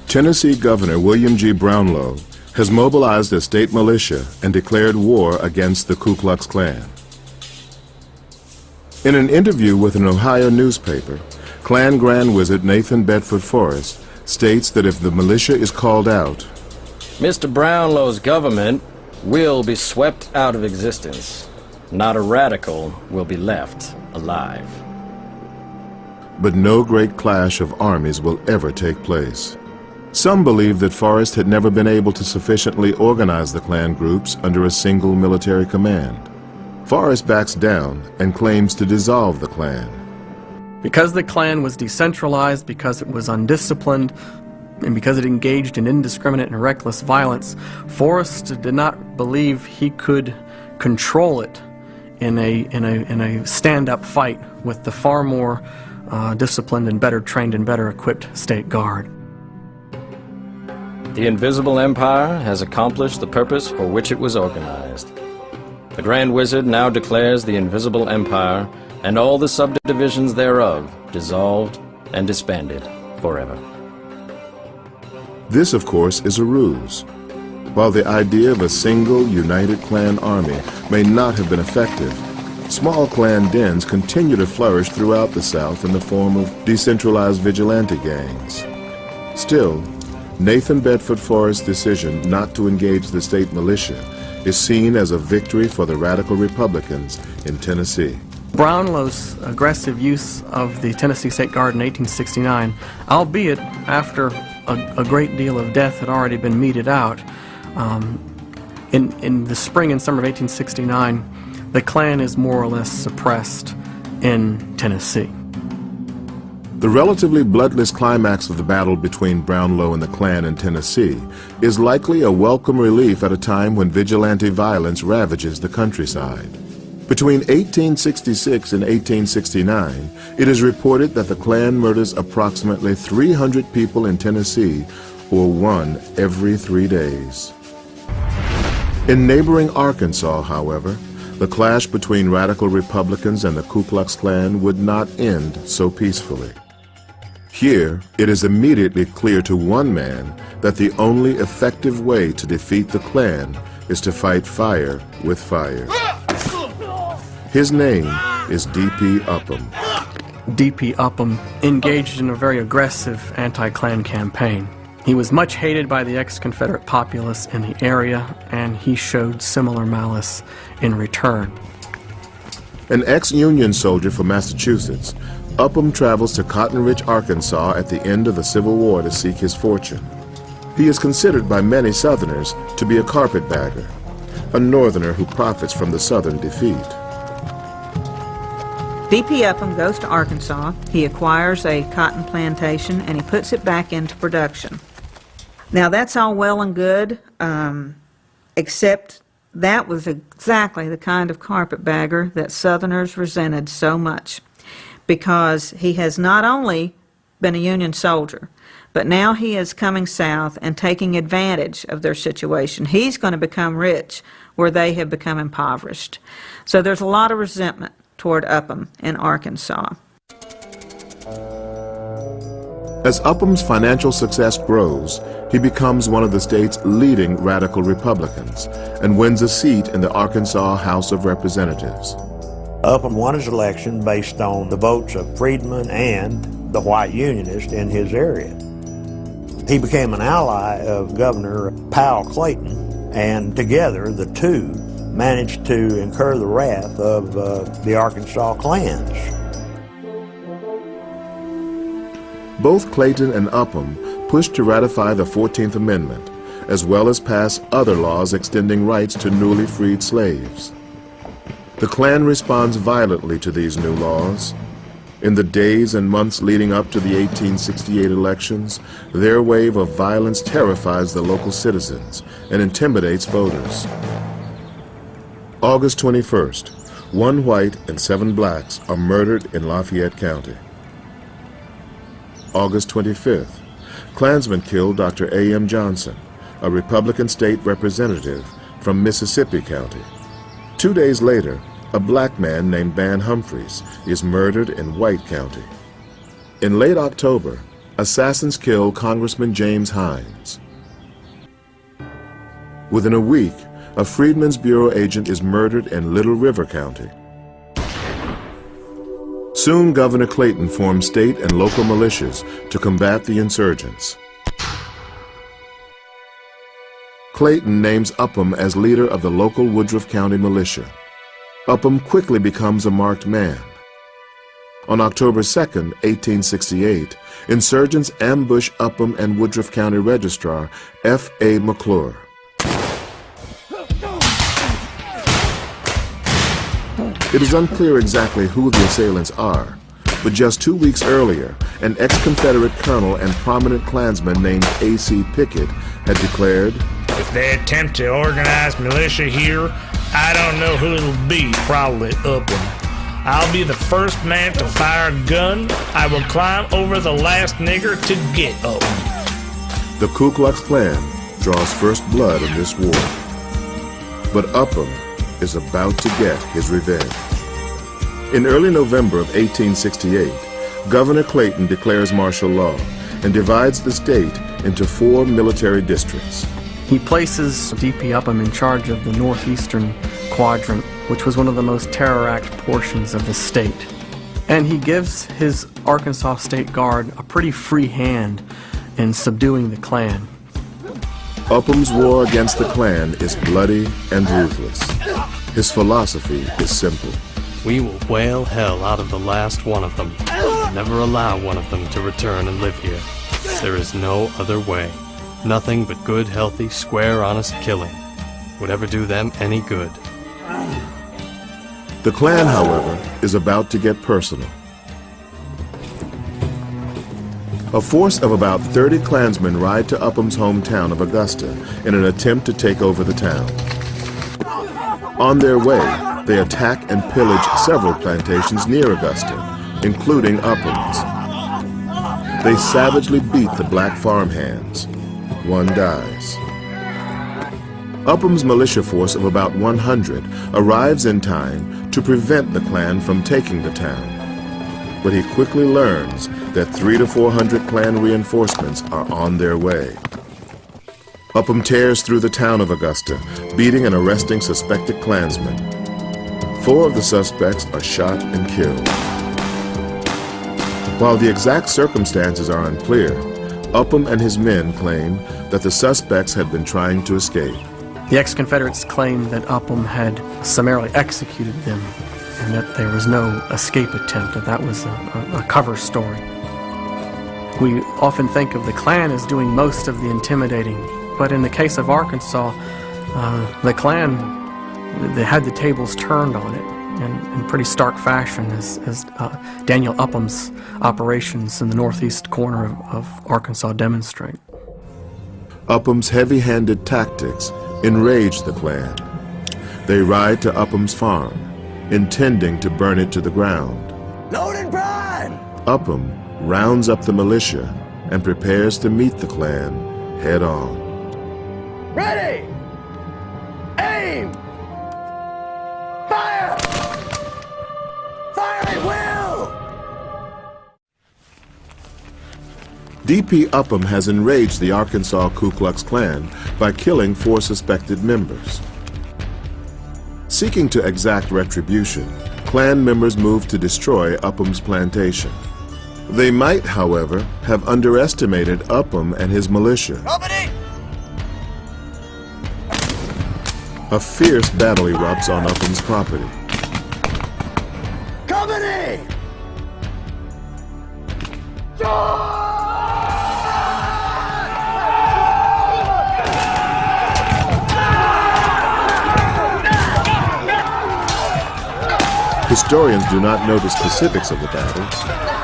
S1: Tennessee Governor William G. Brownlow has mobilized a state militia and declared war against the Ku Klux Klan. In an interview with an Ohio newspaper, Klan Grand Wizard Nathan Bedford Forrest states that if the militia is called out,
S16: Mr. Brownlow's government will be swept out of existence. Not a radical will be left alive.
S1: But no great clash of armies will ever take place. Some believe that Forrest had never been able to sufficiently organize the Klan groups under a single military command. Forrest backs down and claims to dissolve the Klan.
S4: Because the Klan was decentralized, because it was undisciplined, and because it engaged in indiscriminate and reckless violence, Forrest did not believe he could control it in a stand-up fight with the far more disciplined and better trained and better equipped state guard.
S16: The Invisible Empire has accomplished the purpose for which it was organized. The Grand Wizard now declares the Invisible Empire and all the subdivisions thereof dissolved and disbanded forever.
S1: This, of course, is a ruse. While the idea of a single, united Klan army may not have been effective, small Klan dens continue to flourish throughout the South in the form of decentralized vigilante gangs. Still, Nathan Bedford Forrest's decision not to engage the state militia is seen as a victory for the radical Republicans in Tennessee.
S4: Brownlow's aggressive use of the Tennessee State Guard in 1869, albeit after a great deal of death had already been meted out, in the spring and summer of 1869, the Klan is more or less suppressed in Tennessee.
S1: The relatively bloodless climax of the battle between Brownlow and the Klan in Tennessee is likely a welcome relief at a time when vigilante violence ravages the countryside. Between 1866 and 1869, it is reported that the Klan murders approximately 300 people in Tennessee, or one every 3 days. In neighboring Arkansas, however, the clash between radical Republicans and the Ku Klux Klan would not end so peacefully. Here, it is immediately clear to one man that the only effective way to defeat the Klan is to fight fire with fire. His name is D.P. Upham.
S4: D.P. Upham engaged in a very aggressive anti-Klan campaign. He was much hated by the ex-Confederate populace in the area, and he showed similar malice in return.
S1: An ex-Union soldier from Massachusetts, Upham travels to Cotton Ridge, Arkansas at the end of the Civil War to seek his fortune. He is considered by many Southerners to be a carpetbagger, a Northerner who profits from the Southern defeat.
S10: D.P. Upham goes to Arkansas, he acquires a cotton plantation, and he puts it back into production. Now that's all well and good, except that was exactly the kind of carpetbagger that Southerners resented so much, because he has not only been a Union soldier, but now he is coming south and taking advantage of their situation. He's going to become rich where they have become impoverished. So there's a lot of resentment toward Upham in Arkansas.
S1: As Upham's financial success grows, he becomes one of the state's leading radical Republicans and wins a seat in the Arkansas House of Representatives.
S5: Upham won his election based on the votes of freedmen and the white Unionists in his area. He became an ally of Governor Powell Clayton, and together the two managed to incur the wrath of the Arkansas clans.
S1: Both Clayton and Upham pushed to ratify the 14th Amendment, as well as pass other laws extending rights to newly freed slaves. The Klan responds violently to these new laws. In the days and months leading up to the 1868 elections, their wave of violence terrifies the local citizens and intimidates voters. August 21st, 1 white and 7 blacks are murdered in Lafayette County. August 25th, Klansmen killed Dr. A.M. Johnson, a Republican state representative from Mississippi County. 2 days later, a black man named Van Humphreys is murdered in White County. In late October, assassins kill Congressman James Hines. Within a week, a Freedmen's Bureau agent is murdered in Little River County. Soon, Governor Clayton formed state and local militias to combat the insurgents. Clayton names Upham as leader of the local Woodruff County militia. Upham quickly becomes a marked man. On October 2, 1868, insurgents ambush Upham and Woodruff County Registrar F.A. McClure. It is unclear exactly who the assailants are, but just 2 weeks earlier, an ex-Confederate colonel and prominent Klansman named A.C. Pickett had declared,
S17: "If they attempt to organize militia here, I don't know who it'll be, probably Upham. I'll be the first man to fire a gun. I will climb over the last nigger to get Upham.
S1: The Ku Klux Klan draws first blood in this war. But Upham is about to get his revenge. In early November of 1868, Governor Clayton declares martial law and divides the state into 4 military districts.
S4: He places D.P. Upham in charge of the northeastern quadrant, which was one of the most terror-act portions of the state. And he gives his Arkansas State Guard a pretty free hand in subduing the Klan.
S1: Upham's war against the Klan is bloody and ruthless. His philosophy is simple.
S2: We will whale hell out of the last one of them. Never allow one of them to return and live here. There is no other way. Nothing but good, healthy, square, honest killing would ever do them any good.
S1: The Klan, however, is about to get personal. A force of about 30 Klansmen ride to Upham's hometown of Augusta in an attempt to take over the town. On their way, they attack and pillage several plantations near Augusta, including Upham's. They savagely beat the black farmhands. One dies. Upham's militia force of about 100 arrives in time to prevent the Klan from taking the town. But he quickly learns that 300 to 400 Klan reinforcements are on their way. Upham tears through the town of Augusta, beating and arresting suspected Klansmen. 4 of the suspects are shot and killed. While the exact circumstances are unclear, Upham and his men claim that the suspects had been trying to escape.
S4: The ex-Confederates claimed that Upham had summarily executed them and that there was no escape attempt, that that was a cover story. We often think of the Klan as doing most of the intimidating, but in the case of Arkansas, the Klan, they had the tables turned on it in pretty stark fashion as Daniel Upham's operations in the northeast corner of Arkansas demonstrate.
S1: Upham's heavy-handed tactics enraged the Klan. They ride to Upham's farm, intending to burn it to the ground.
S14: Load and prime!
S1: Upham rounds up the militia and prepares to meet the Klan head-on.
S14: Ready! Aim! Fire! Fire at will!
S1: D.P. Upham has enraged the Arkansas Ku Klux Klan by killing 4 suspected members. Seeking to exact retribution, Klan members moved to destroy Upham's plantation. They might, however, have underestimated Upham and his militia. A fierce battle erupts on Upham's property.
S14: Company!
S1: Historians do not know the specifics of the battle.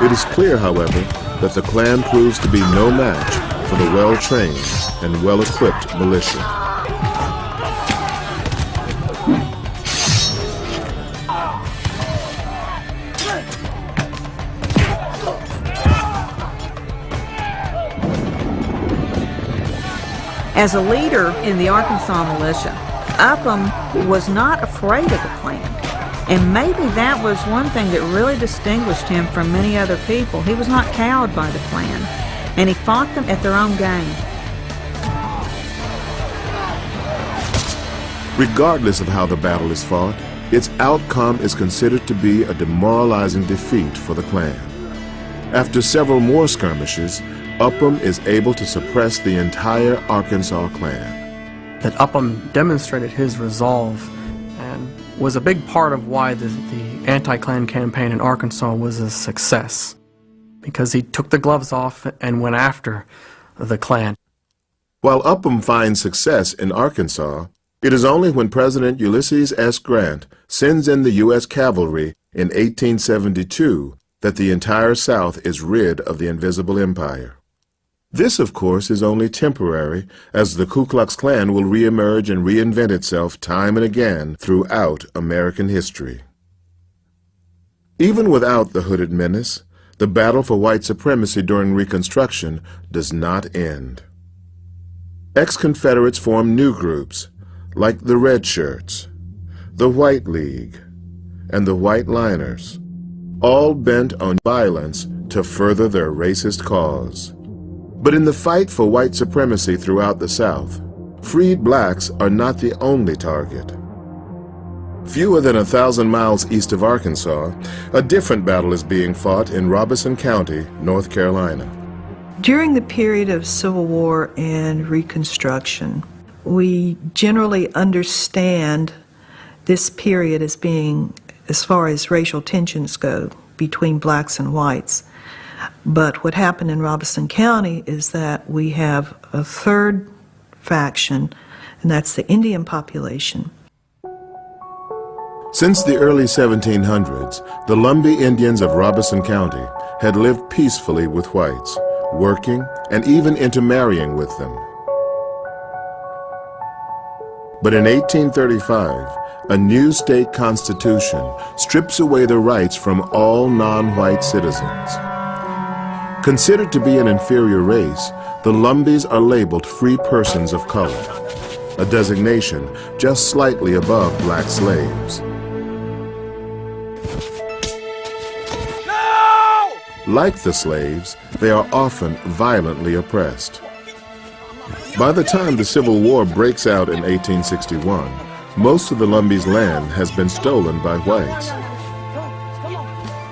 S1: It is clear, however, that the Klan proves to be no match for the well-trained and well-equipped militia.
S10: As a leader in the Arkansas militia, Upham was not afraid of the Klan. And maybe that was one thing that really distinguished him from many other people. He was not cowed by the Klan, and he fought them at their own game.
S1: Regardless of how the battle is fought, its outcome is considered to be a demoralizing defeat for the Klan. After several more skirmishes, Upham is able to suppress the entire Arkansas Klan.
S4: That Upham demonstrated his resolve and was a big part of why the anti-Klan campaign in Arkansas was a success, because he took the gloves off and went after the Klan.
S1: While Upham finds success in Arkansas, it is only when President Ulysses S. Grant sends in the U.S. cavalry in 1872 that the entire South is rid of the Invisible Empire. This, of course, is only temporary, as the Ku Klux Klan will reemerge and reinvent itself time and again throughout American history. Even without the hooded menace, the battle for white supremacy during Reconstruction does not end. Ex-Confederates form new groups, like the Red Shirts, the White League, and the White Liners, all bent on violence to further their racist cause. But in the fight for white supremacy throughout the South, freed blacks are not the only target. Fewer than 1,000 miles east of Arkansas, a different battle is being fought in Robeson County, North Carolina.
S18: During the period of Civil War and Reconstruction, we generally understand this period as being, as far as racial tensions go, between blacks and whites. But what happened in Robeson County is that we have a third faction, and that's the Indian population.
S1: Since the early 1700s, the Lumbee Indians of Robeson County had lived peacefully with whites, working and even intermarrying with them. But in 1835, a new state constitution strips away the rights from all non-white citizens. Considered to be an inferior race, the Lumbees are labeled free persons of color, a designation just slightly above black slaves. Like the slaves, they are often violently oppressed. By the time the Civil War breaks out in 1861, most of the Lumbees' land has been stolen by whites.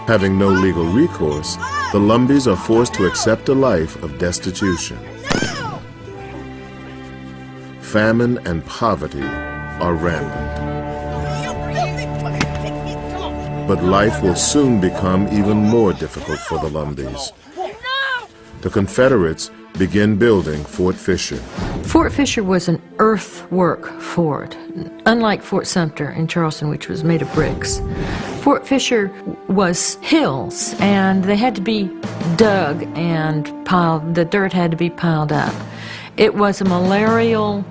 S1: Having no legal recourse, the Lumbees are forced to accept a life of destitution. Famine and poverty are rampant. But life will soon become even more difficult for the Lumbees. The Confederates begin building Fort Fisher.
S19: Fort Fisher was an earthwork fort, unlike Fort Sumter in Charleston, which was made of bricks. Fort Fisher was hills, and they had to be dug and piled, the dirt had to be piled up. It was a malarial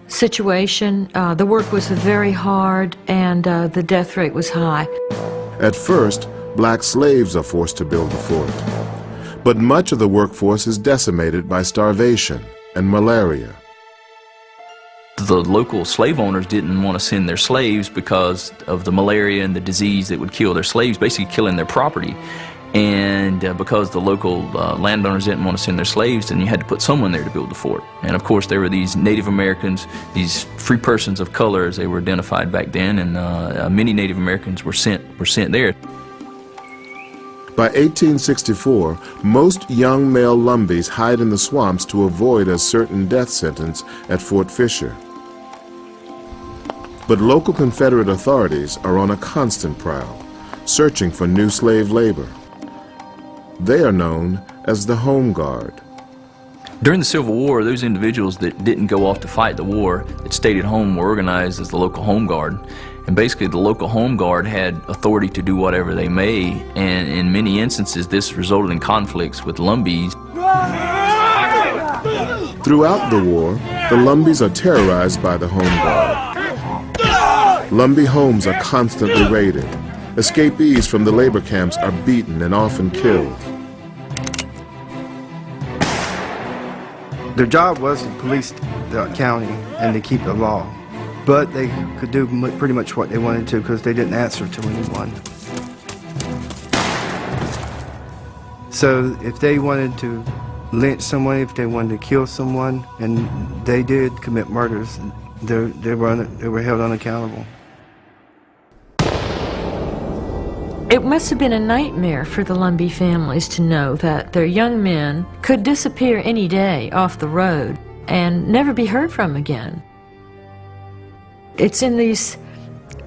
S19: situation. The work was very hard, and the death rate was high.
S1: At first, black slaves are forced to build the fort. But much of the workforce is decimated by starvation and malaria.
S20: The local slave owners didn't want to send their slaves because of the malaria and the disease that would kill their slaves, basically killing their property. And because the local landowners didn't want to send their slaves, then you had to put someone there to build the fort. And of course there were these Native Americans, these free persons of color as they were identified back then, and many Native Americans were sent there.
S1: By 1864, most young male Lumbees hide in the swamps to avoid a certain death sentence at Fort Fisher. But local Confederate authorities are on a constant prowl, searching for new slave labor. They are known as the Home Guard.
S20: During the Civil War, those individuals that didn't go off to fight the war, that stayed at home, were organized as the local Home Guard. And basically the local Home Guard had authority to do whatever they may, and in many instances this resulted in conflicts with Lumbees.
S1: Throughout the war, the Lumbees are terrorized by the Home Guard. Lumbee homes are constantly raided. Escapees from the labor camps are beaten and often killed.
S21: Their job was to police the county and to keep the law. But they could do pretty much what they wanted to because they didn't answer to anyone. So if they wanted to lynch someone, if they wanted to kill someone, and they did commit murders, they were held unaccountable.
S19: It must have been a nightmare for the Lumbee families to know that their young men could disappear any day off the road and never be heard from again. It's in these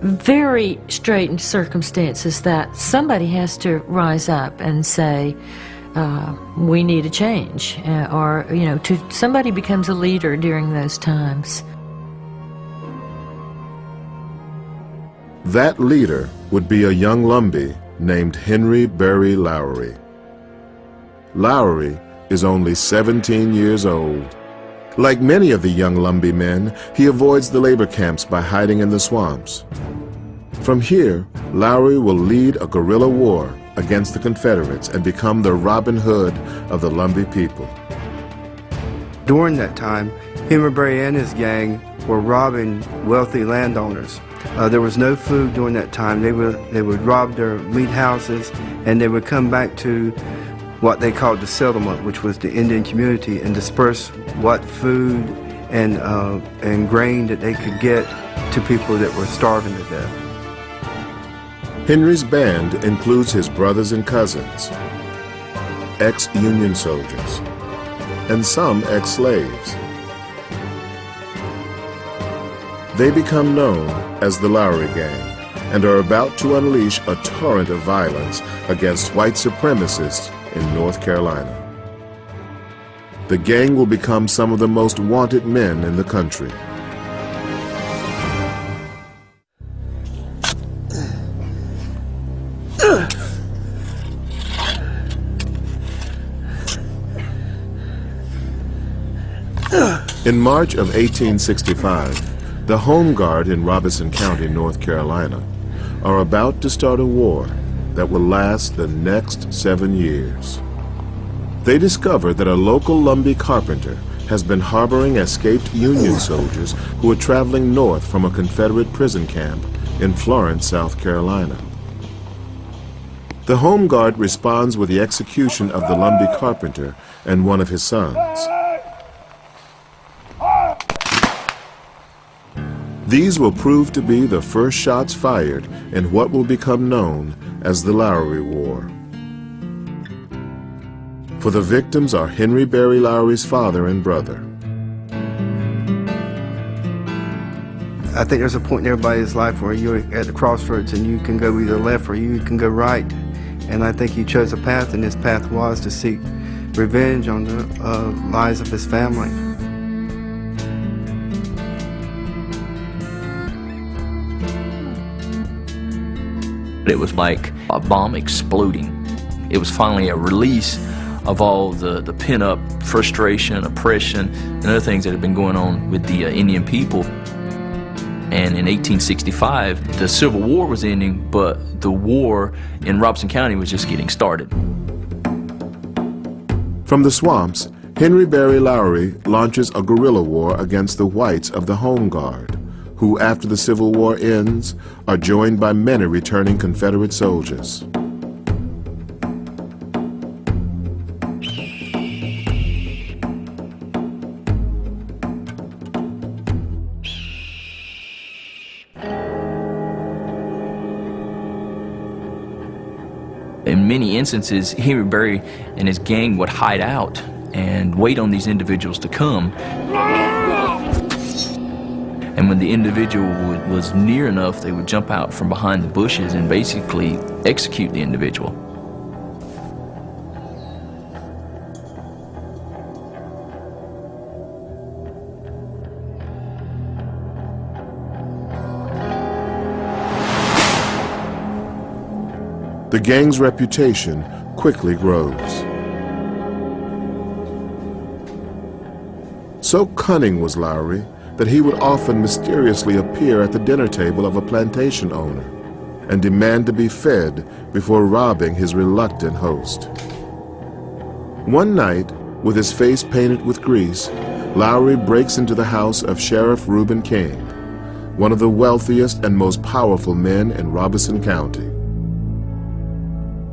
S19: very straitened circumstances that somebody has to rise up and say, we need a change, or, somebody becomes a leader during those times.
S1: That leader would be a young Lumbee named Henry Berry Lowry. Lowry is only 17 years old. Like many of the young Lumbee men, he avoids the labor camps by hiding in the swamps. From here, Lowry will lead a guerrilla war against the Confederates and become the Robin Hood of the Lumbee people.
S21: During that time, Henry Berry and his gang were robbing wealthy landowners. There was no food during that time. They would rob their meat houses, and they would come back to what they called the settlement, which was the Indian community, and disperse what food and grain that they could get to people that were starving to death.
S1: Henry's band includes his brothers and cousins, ex-Union soldiers, and some ex-slaves. They become known as the Lowry Gang and are about to unleash a torrent of violence against white supremacists in North Carolina. The gang will become some of the most wanted men in the country. In March of 1865, the Home Guard in Robeson County, North Carolina, are about to start a war that will last the next 7 years. They discover that a local Lumbee carpenter has been harboring escaped Union soldiers who are traveling north from a Confederate prison camp in Florence, South Carolina. The Home Guard responds with the execution of the Lumbee carpenter and one of his sons. These will prove to be the first shots fired in what will become known as the Lowry War. For the victims are Henry Berry Lowry's father and brother.
S21: I think there's a point in everybody's life where you're at the crossroads and you can go either left or you can go right. And I think he chose a path, and his path was to seek revenge on the lives of his family.
S20: It was like a bomb exploding. It was finally a release of all the pent-up frustration, oppression, and other things that had been going on with the Indian people. And in 1865, the Civil War was ending, but the war in Robeson County was just getting started.
S1: From the swamps, Henry Berry Lowry launches a guerrilla war against the whites of the Home Guard, who, after the Civil War ends, are joined by many returning Confederate soldiers.
S20: In many instances, Henry Berry and his gang would hide out and wait on these individuals to come. And when the individual was near enough, they would jump out from behind the bushes and basically execute the individual.
S1: The gang's reputation quickly grows. So cunning was Lowry that he would often mysteriously appear at the dinner table of a plantation owner and demand to be fed before robbing his reluctant host. One night, with his face painted with grease, Lowry breaks into the house of Sheriff Reuben King, one of the wealthiest and most powerful men in Robeson County.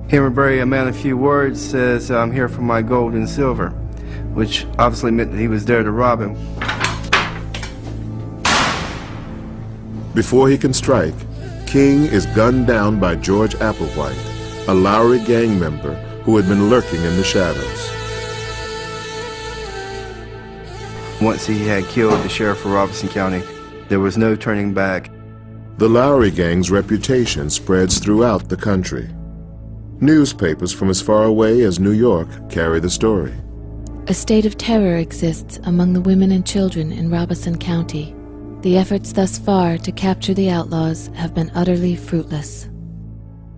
S21: Henry Berry, a man of few words, says, "I'm here for my gold and silver," which obviously meant that he was there to rob him.
S1: Before he can strike, King is gunned down by George Applewhite, a Lowry gang member who had been lurking in the shadows.
S21: Once he had killed the sheriff of Robeson County, there was no turning back.
S1: The Lowry gang's reputation spreads throughout the country. Newspapers from as far away as New York carry the story.
S12: A state of terror exists among the women and children in Robeson County. The efforts thus far to capture the outlaws have been utterly fruitless.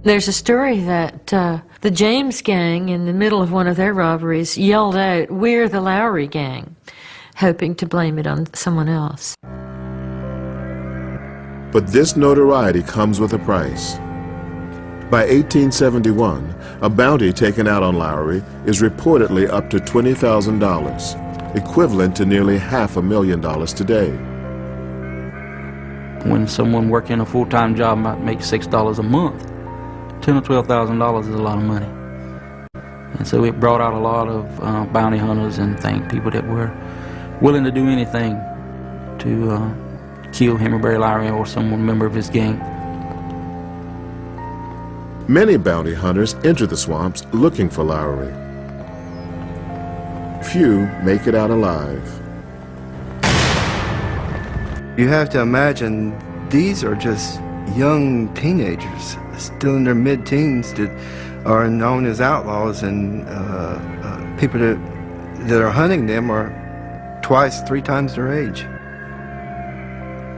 S19: There's a story that the James gang, in the middle of one of their robberies, yelled out, "We're the Lowry gang," hoping to blame it on someone else.
S1: But this notoriety comes with a price. By 1871, a bounty taken out on Lowry is reportedly up to $20,000, equivalent to nearly $500,000 today.
S7: When someone working a full-time job might make $6 a month, $10,000 or $12,000 is a lot of money. And so it brought out a lot of bounty hunters and people that were willing to do anything to kill Henry Lowry or some member of his gang.
S1: Many bounty hunters enter the swamps looking for Lowry. Few make it out alive.
S21: You have to imagine these are just young teenagers, still in their mid-teens, that are known as outlaws, and people that are hunting them are twice, 3 times their age.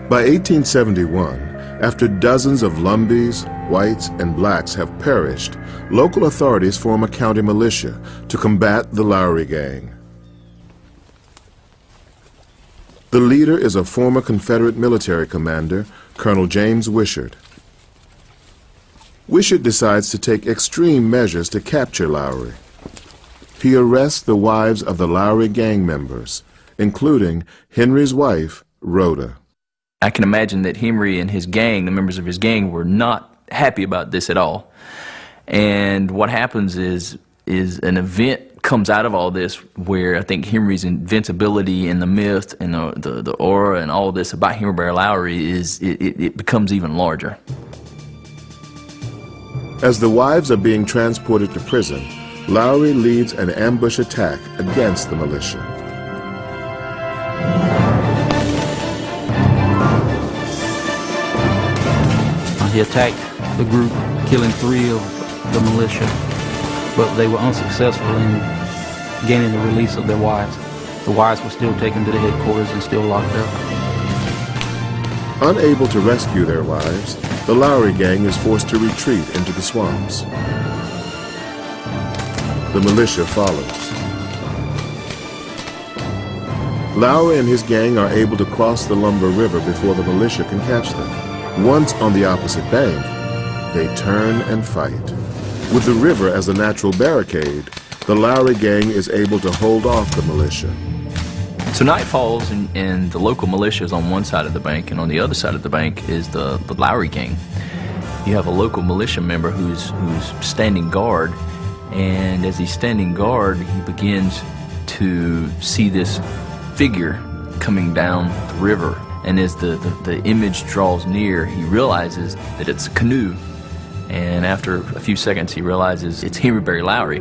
S1: By 1871, after dozens of Lumbees, whites, and blacks have perished, local authorities form a county militia to combat the Lowry gang. The leader is a former Confederate military commander, Colonel James Wishart. Wishart decides to take extreme measures to capture Lowry. He arrests the wives of the Lowry gang members, including Henry's wife, Rhoda.
S20: I can imagine that Henry and his gang, the members of his gang, were not happy about this at all. And what happens is an event comes out of all this where I think Henry's invincibility and the myth and the aura and all of this about Henry Lowry it becomes even larger.
S1: As the wives are being transported to prison, Lowry leads an ambush attack against the militia.
S7: He attacked the group, killing 3 of the militia, but they were unsuccessful in gaining the release of their wives. The wives were still taken to the headquarters and still locked up.
S1: Unable to rescue their wives, the Lowry gang is forced to retreat into the swamps. The militia follows. Lowry and his gang are able to cross the Lumber River before the militia can catch them. Once on the opposite bank, they turn and fight. With the river as a natural barricade, the Lowry gang is able to hold off the militia.
S20: So night falls and the local militia is on one side of the bank, and on the other side of the bank is the Lowry gang. You have a local militia member who's standing guard, and as he's standing guard, he begins to see this figure coming down the river. And as the image draws near, he realizes that it's a canoe. And after a few seconds, he realizes it's Henry Lowry.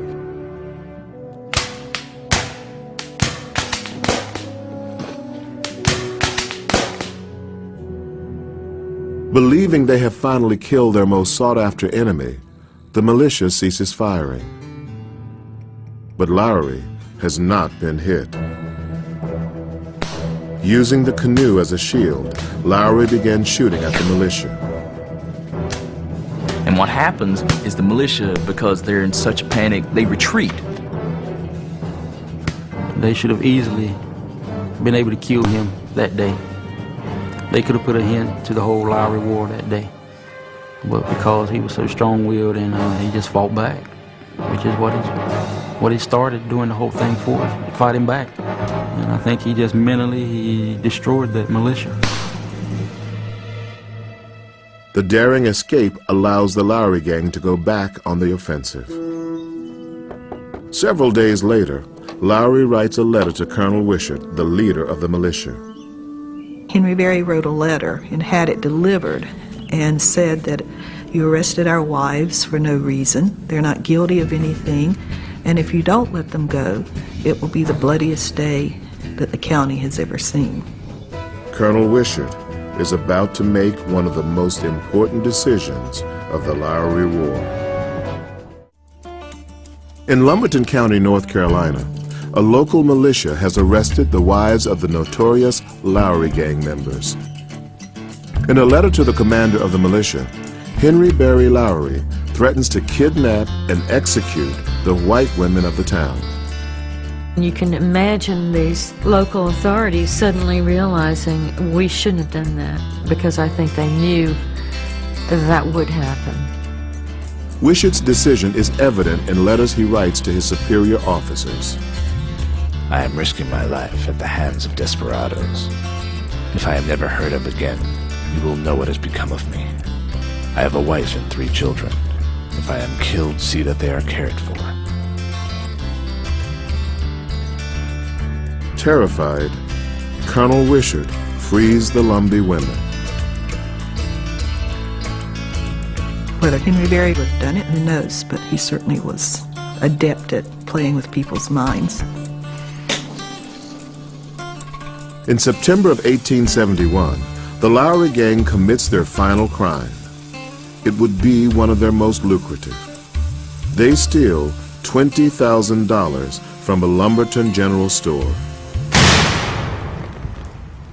S1: Believing they have finally killed their most sought-after enemy, the militia ceases firing. But Lowry has not been hit. Using the canoe as a shield, Lowry began shooting at the militia.
S20: And what happens is the militia, because they're in such a panic, they retreat.
S7: They should have easily been able to kill him that day. They could have put a hint to the whole Lowry War that day. But because he was so strong-willed and he just fought back, which is what he started doing the whole thing for, fighting back. And I think he just mentally destroyed that militia.
S1: The daring escape allows the Lowry gang to go back on the offensive. Several days later, Lowry writes a letter to Colonel Wishart, the leader of the militia.
S18: Henry Berry wrote a letter and had it delivered and said that you arrested our wives for no reason. They're not guilty of anything. And if you don't let them go, it will be the bloodiest day that the county has ever seen.
S1: Colonel Wishart is about to make one of the most important decisions of the Lowry War. In Lumberton County, North Carolina, a local militia has arrested the wives of the notorious Lowry gang members. In a letter to the commander of the militia, Henry Berry Lowry threatens to kidnap and execute the white women of the town.
S19: You can imagine these local authorities suddenly realizing we shouldn't have done that, because I think they knew that would happen.
S1: Wishart's decision is evident in letters he writes to his superior officers.
S8: I am risking my life at the hands of desperadoes. If I am never heard of again, you will know what has become of me. I have a wife and 3 children. If I am killed, see that they are cared for.
S1: Terrified, Colonel Wishart frees the Lumbee women.
S18: Whether Henry Berry would have done it, who knows, but he certainly was adept at playing with people's minds.
S1: In September of 1871, the Lowry gang commits their final crime. It would be one of their most lucrative. They steal $20,000 from a Lumberton general store.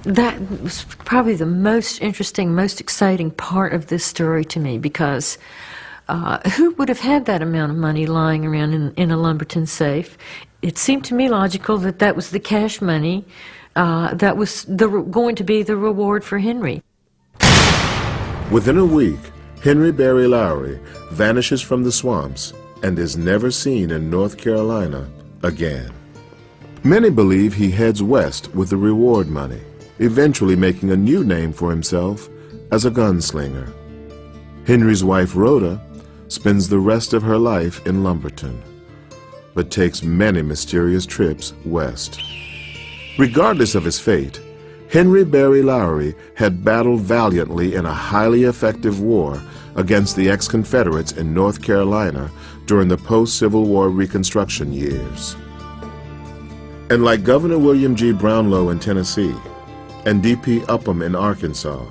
S19: That was probably the most interesting, most exciting part of this story to me, because who would have had that amount of money lying around in a Lumberton safe? It seemed to me logical that that was the cash money that was going to be the reward for Henry.
S1: Within a week, Henry Berry Lowry vanishes from the swamps and is never seen in North Carolina again. Many believe he heads west with the reward money, eventually making a new name for himself as a gunslinger. Henry's wife, Rhoda, spends the rest of her life in Lumberton, but takes many mysterious trips west. Regardless of his fate, Henry Berry Lowry had battled valiantly in a highly effective war against the ex-Confederates in North Carolina during the post-Civil War Reconstruction years. And like Governor William G. Brownlow in Tennessee and D.P. Upham in Arkansas,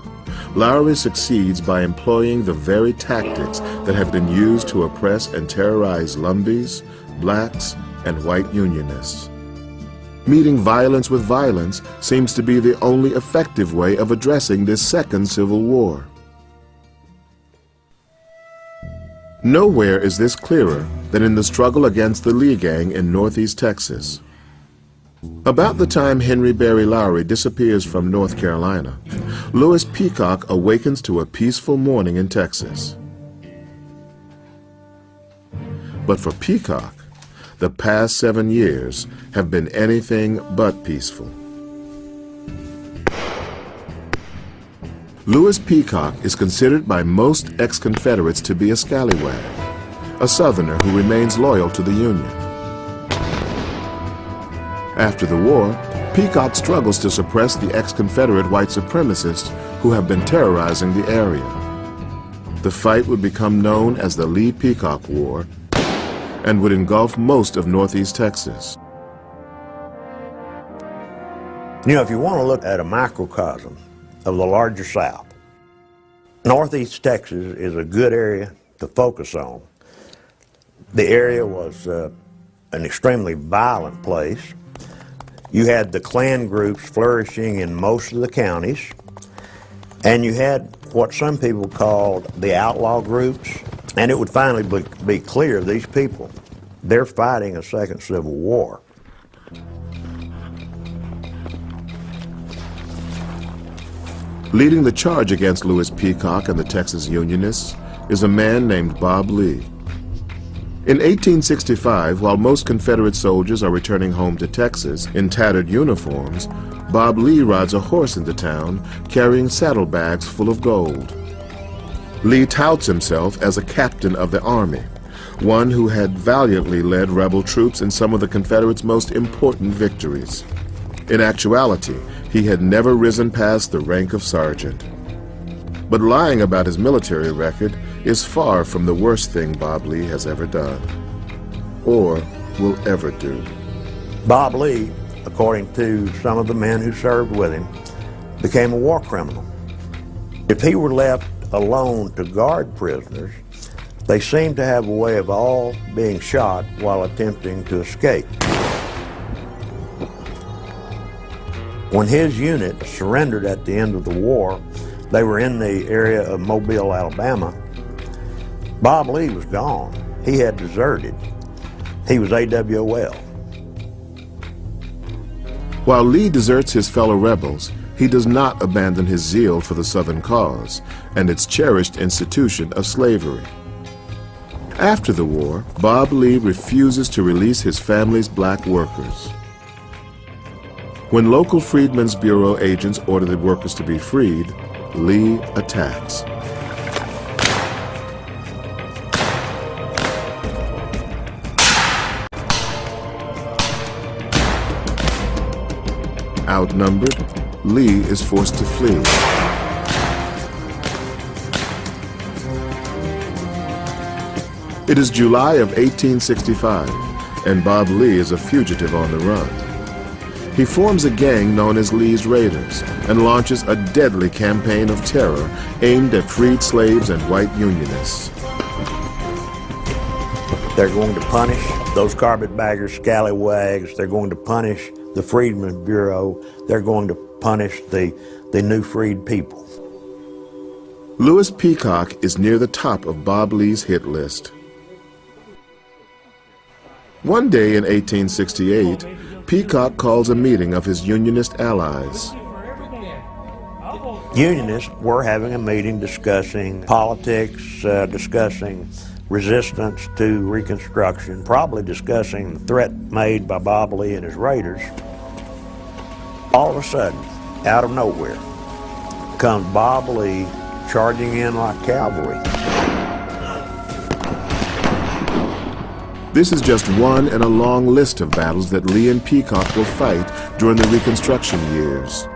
S1: Lowry succeeds by employing the very tactics that have been used to oppress and terrorize Lumbees, blacks, and white Unionists. Meeting violence with violence seems to be the only effective way of addressing this second Civil War. Nowhere is this clearer than in the struggle against the Lee Gang in Northeast Texas. About the time Henry Berry Lowry disappears from North Carolina, Louis Peacock awakens to a peaceful morning in Texas. But for Peacock, the past 7 years have been anything but peaceful. Louis Peacock is considered by most ex-Confederates to be a scallywag, a Southerner who remains loyal to the Union. After the war, Peacock struggles to suppress the ex-Confederate white supremacists who have been terrorizing the area. The fight would become known as the Lee-Peacock War and would engulf most of Northeast Texas.
S5: You know, if you want to look at a microcosm of the larger South, Northeast Texas is a good area to focus on. The area was an extremely violent place. You had the Klan groups flourishing in most of the counties, and you had what some people called the outlaw groups, and it would finally be clear these people, they're fighting a second Civil War.
S1: Leading the charge against Louis Peacock and the Texas Unionists is a man named Bob Lee. In 1865, while most Confederate soldiers are returning home to Texas in tattered uniforms, Bob Lee rides a horse into town carrying saddlebags full of gold. Lee touts himself as a captain of the Army, one who had valiantly led rebel troops in some of the Confederates' most important victories. In actuality, he had never risen past the rank of sergeant. But lying about his military record is far from the worst thing Bob Lee has ever done, or will ever do.
S5: Bob Lee, according to some of the men who served with him, became a war criminal. If he were left alone to guard prisoners, they seemed to have a way of all being shot while attempting to escape. When his unit surrendered at the end of the war, they were in the area of Mobile, Alabama. Bob Lee was gone. He had deserted. He was AWOL.
S1: While Lee deserts his fellow rebels, he does not abandon his zeal for the Southern cause and its cherished institution of slavery. After the war, Bob Lee refuses to release his family's black workers. When local Freedmen's Bureau agents order the workers to be freed, Lee attacks. Outnumbered, Lee is forced to flee. It is July of 1865, and Bob Lee is a fugitive on the run. He forms a gang known as Lee's Raiders and launches a deadly campaign of terror aimed at freed slaves and white Unionists.
S5: They're going to punish those carpetbaggers, scallywags. They're going to punish the Freedmen Bureau. They're going to punish the new freed people.
S1: Louis Peacock is near the top of Bob Lee's hit list. One day in 1868, Peacock calls a meeting of his Unionist allies.
S5: Unionists were having a meeting discussing politics, discussing resistance to Reconstruction, probably discussing the threat made by Bob Lee and his Raiders. All of a sudden, out of nowhere, comes Bob Lee charging in like cavalry.
S1: This is just one in a long list of battles that Lee and Peacock will fight during the Reconstruction years.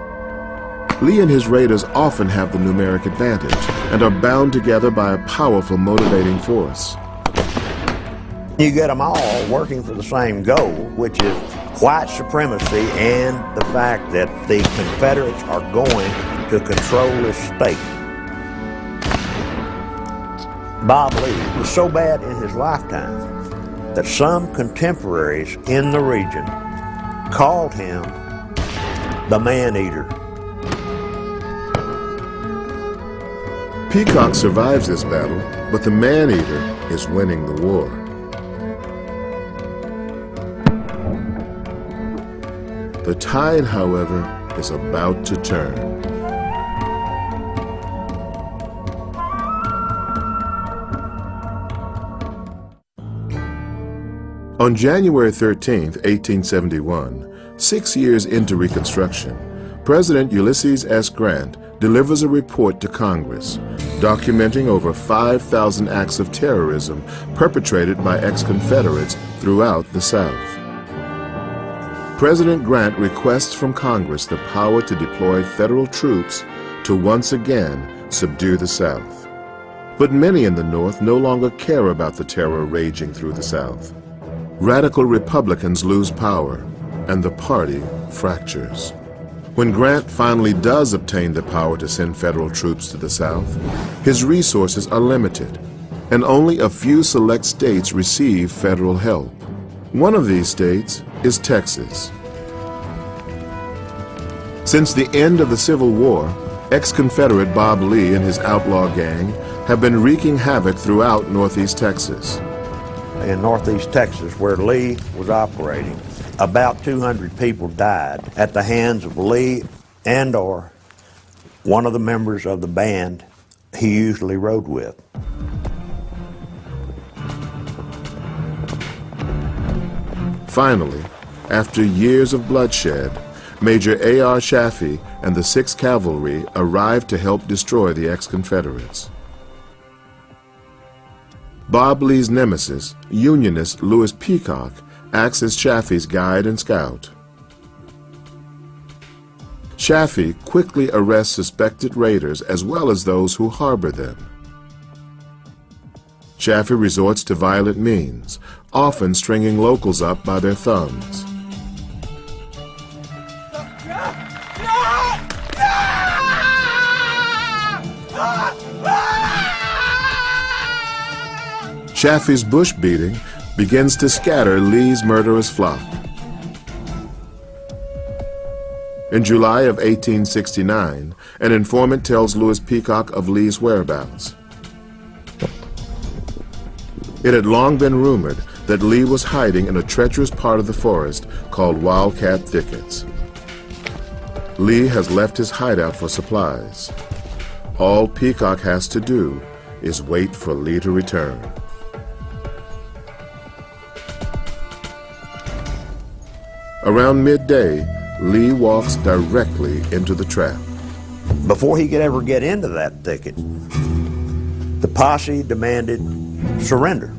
S1: Lee and his Raiders often have the numeric advantage and are bound together by a powerful motivating force.
S5: You get them all working for the same goal, which is white supremacy and the fact that the Confederates are going to control this state. Bob Lee was so bad in his lifetime that some contemporaries in the region called him the Man-Eater.
S1: Peacock survives this battle, but the Man-Eater is winning the war. The tide, however, is about to turn. On January 13, 1871, 6 years into Reconstruction, President Ulysses S. Grant delivers a report to Congress documenting over 5,000 acts of terrorism perpetrated by ex-Confederates throughout the South. President Grant requests from Congress the power to deploy federal troops to once again subdue the South. But many in the North no longer care about the terror raging through the South. Radical Republicans lose power, and the party fractures. When Grant finally does obtain the power to send federal troops to the South, his resources are limited, and only a few select states receive federal help. One of these states is Texas. Since the end of the Civil War, ex-Confederate Bob Lee and his outlaw gang have been wreaking havoc throughout Northeast Texas.
S5: In Northeast Texas, where Lee was operating, about 200 people died at the hands of Lee and/or one of the members of the band he usually rode with.
S1: Finally, after years of bloodshed, Major A.R. Chaffee and the 6th Cavalry arrived to help destroy the ex-Confederates. Bob Lee's nemesis, Unionist Louis Peacock, acts as Chaffee's guide and scout. Chaffee quickly arrests suspected raiders as well as those who harbor them. Chaffee resorts to violent means, often stringing locals up by their thumbs. Chaffee's bush beating begins to scatter Lee's murderous flock. In July of 1869, an informant tells Louis Peacock of Lee's whereabouts. It had long been rumored that Lee was hiding in a treacherous part of the forest called Wildcat Thickets. Lee has left his hideout for supplies. All Peacock has to do is wait for Lee to return. Around midday, Lee walks directly into the trap.
S5: Before he could ever get into that thicket, the posse demanded surrender.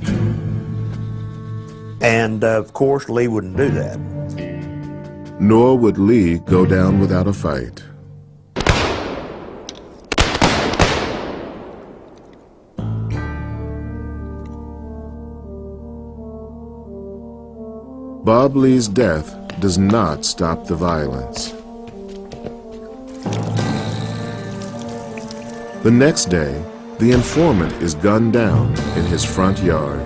S5: And of course, Lee wouldn't do that.
S1: Nor would Lee go down without a fight. Bob Lee's death does not stop the violence. The next day, the informant is gunned down in his front yard.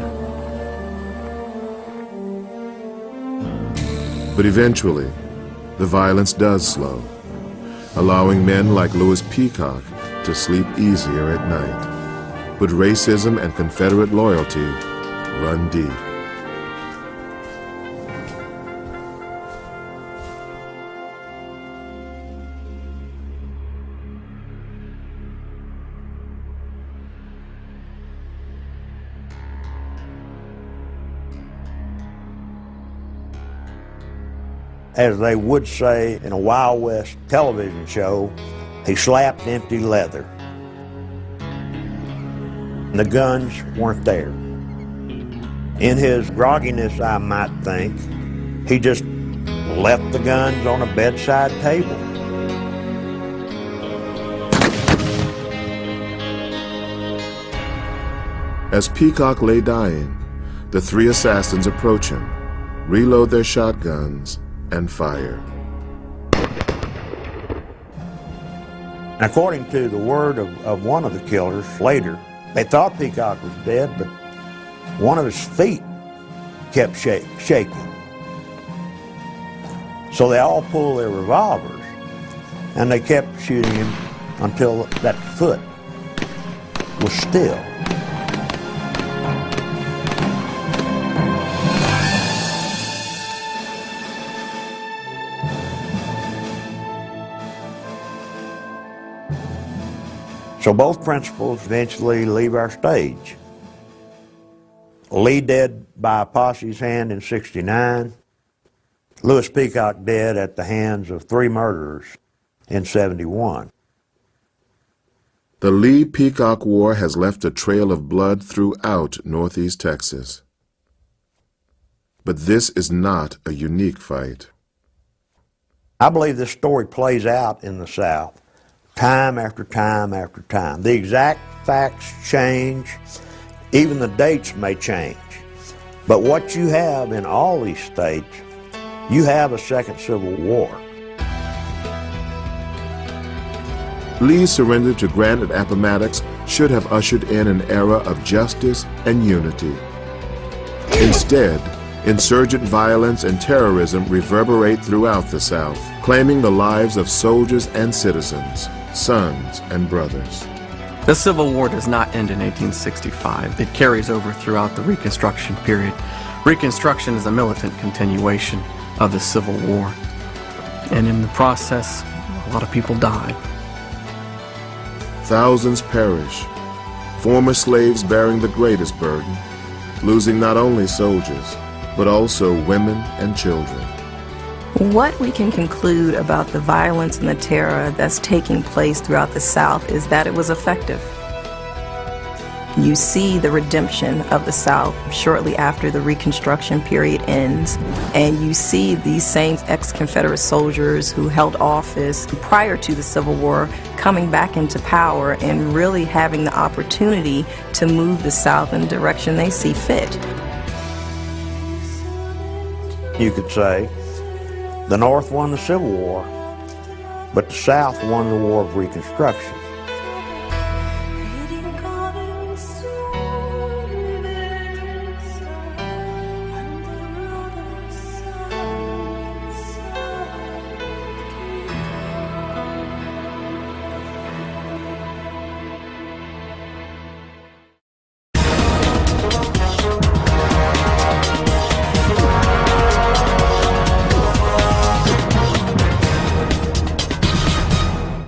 S1: But eventually, the violence does slow, allowing men like Louis Peacock to sleep easier at night. But racism and Confederate loyalty run deep.
S5: As they would say in a Wild West television show, he slapped empty leather. The guns weren't there. In his grogginess, I might think, he just left the guns on a bedside table.
S1: As Peacock lay dying, the three assassins approach him, reload their shotguns, and fire.
S5: According to the word of one of the killers later, they thought Peacock was dead, but one of his feet kept shaking. So they all pulled their revolvers, and they kept shooting him until that foot was still. So both principals eventually leave our stage. Lee dead by a posse's hand in '69. Louis Peacock dead at the hands of 3 murderers in '71.
S1: The Lee-Peacock War has left a trail of blood throughout Northeast Texas. But this is not a unique fight.
S5: I believe this story plays out in the South time after time after time. The exact facts change, even the dates may change. But what you have in all these states, you have a second Civil War.
S1: Lee's surrender to Grant at Appomattox should have ushered in an era of justice and unity. Instead, insurgent violence and terrorism reverberate throughout the South, claiming the lives of soldiers and citizens, sons and brothers.
S4: The Civil War does not end in 1865. It carries over throughout the Reconstruction period. Reconstruction is a militant continuation of the Civil War. And in the process, a lot of people died.
S1: Thousands perish, former slaves bearing the greatest burden, losing not only soldiers, but also women and children.
S11: What we can conclude about the violence and the terror that's taking place throughout the South is that it was effective. You see the redemption of the South shortly after the Reconstruction period ends, and you see these same ex-Confederate soldiers who held office prior to the Civil War coming back into power and really having the opportunity to move the South in the direction they see fit.
S5: You could say the North won the Civil War, but the South won the War of Reconstruction.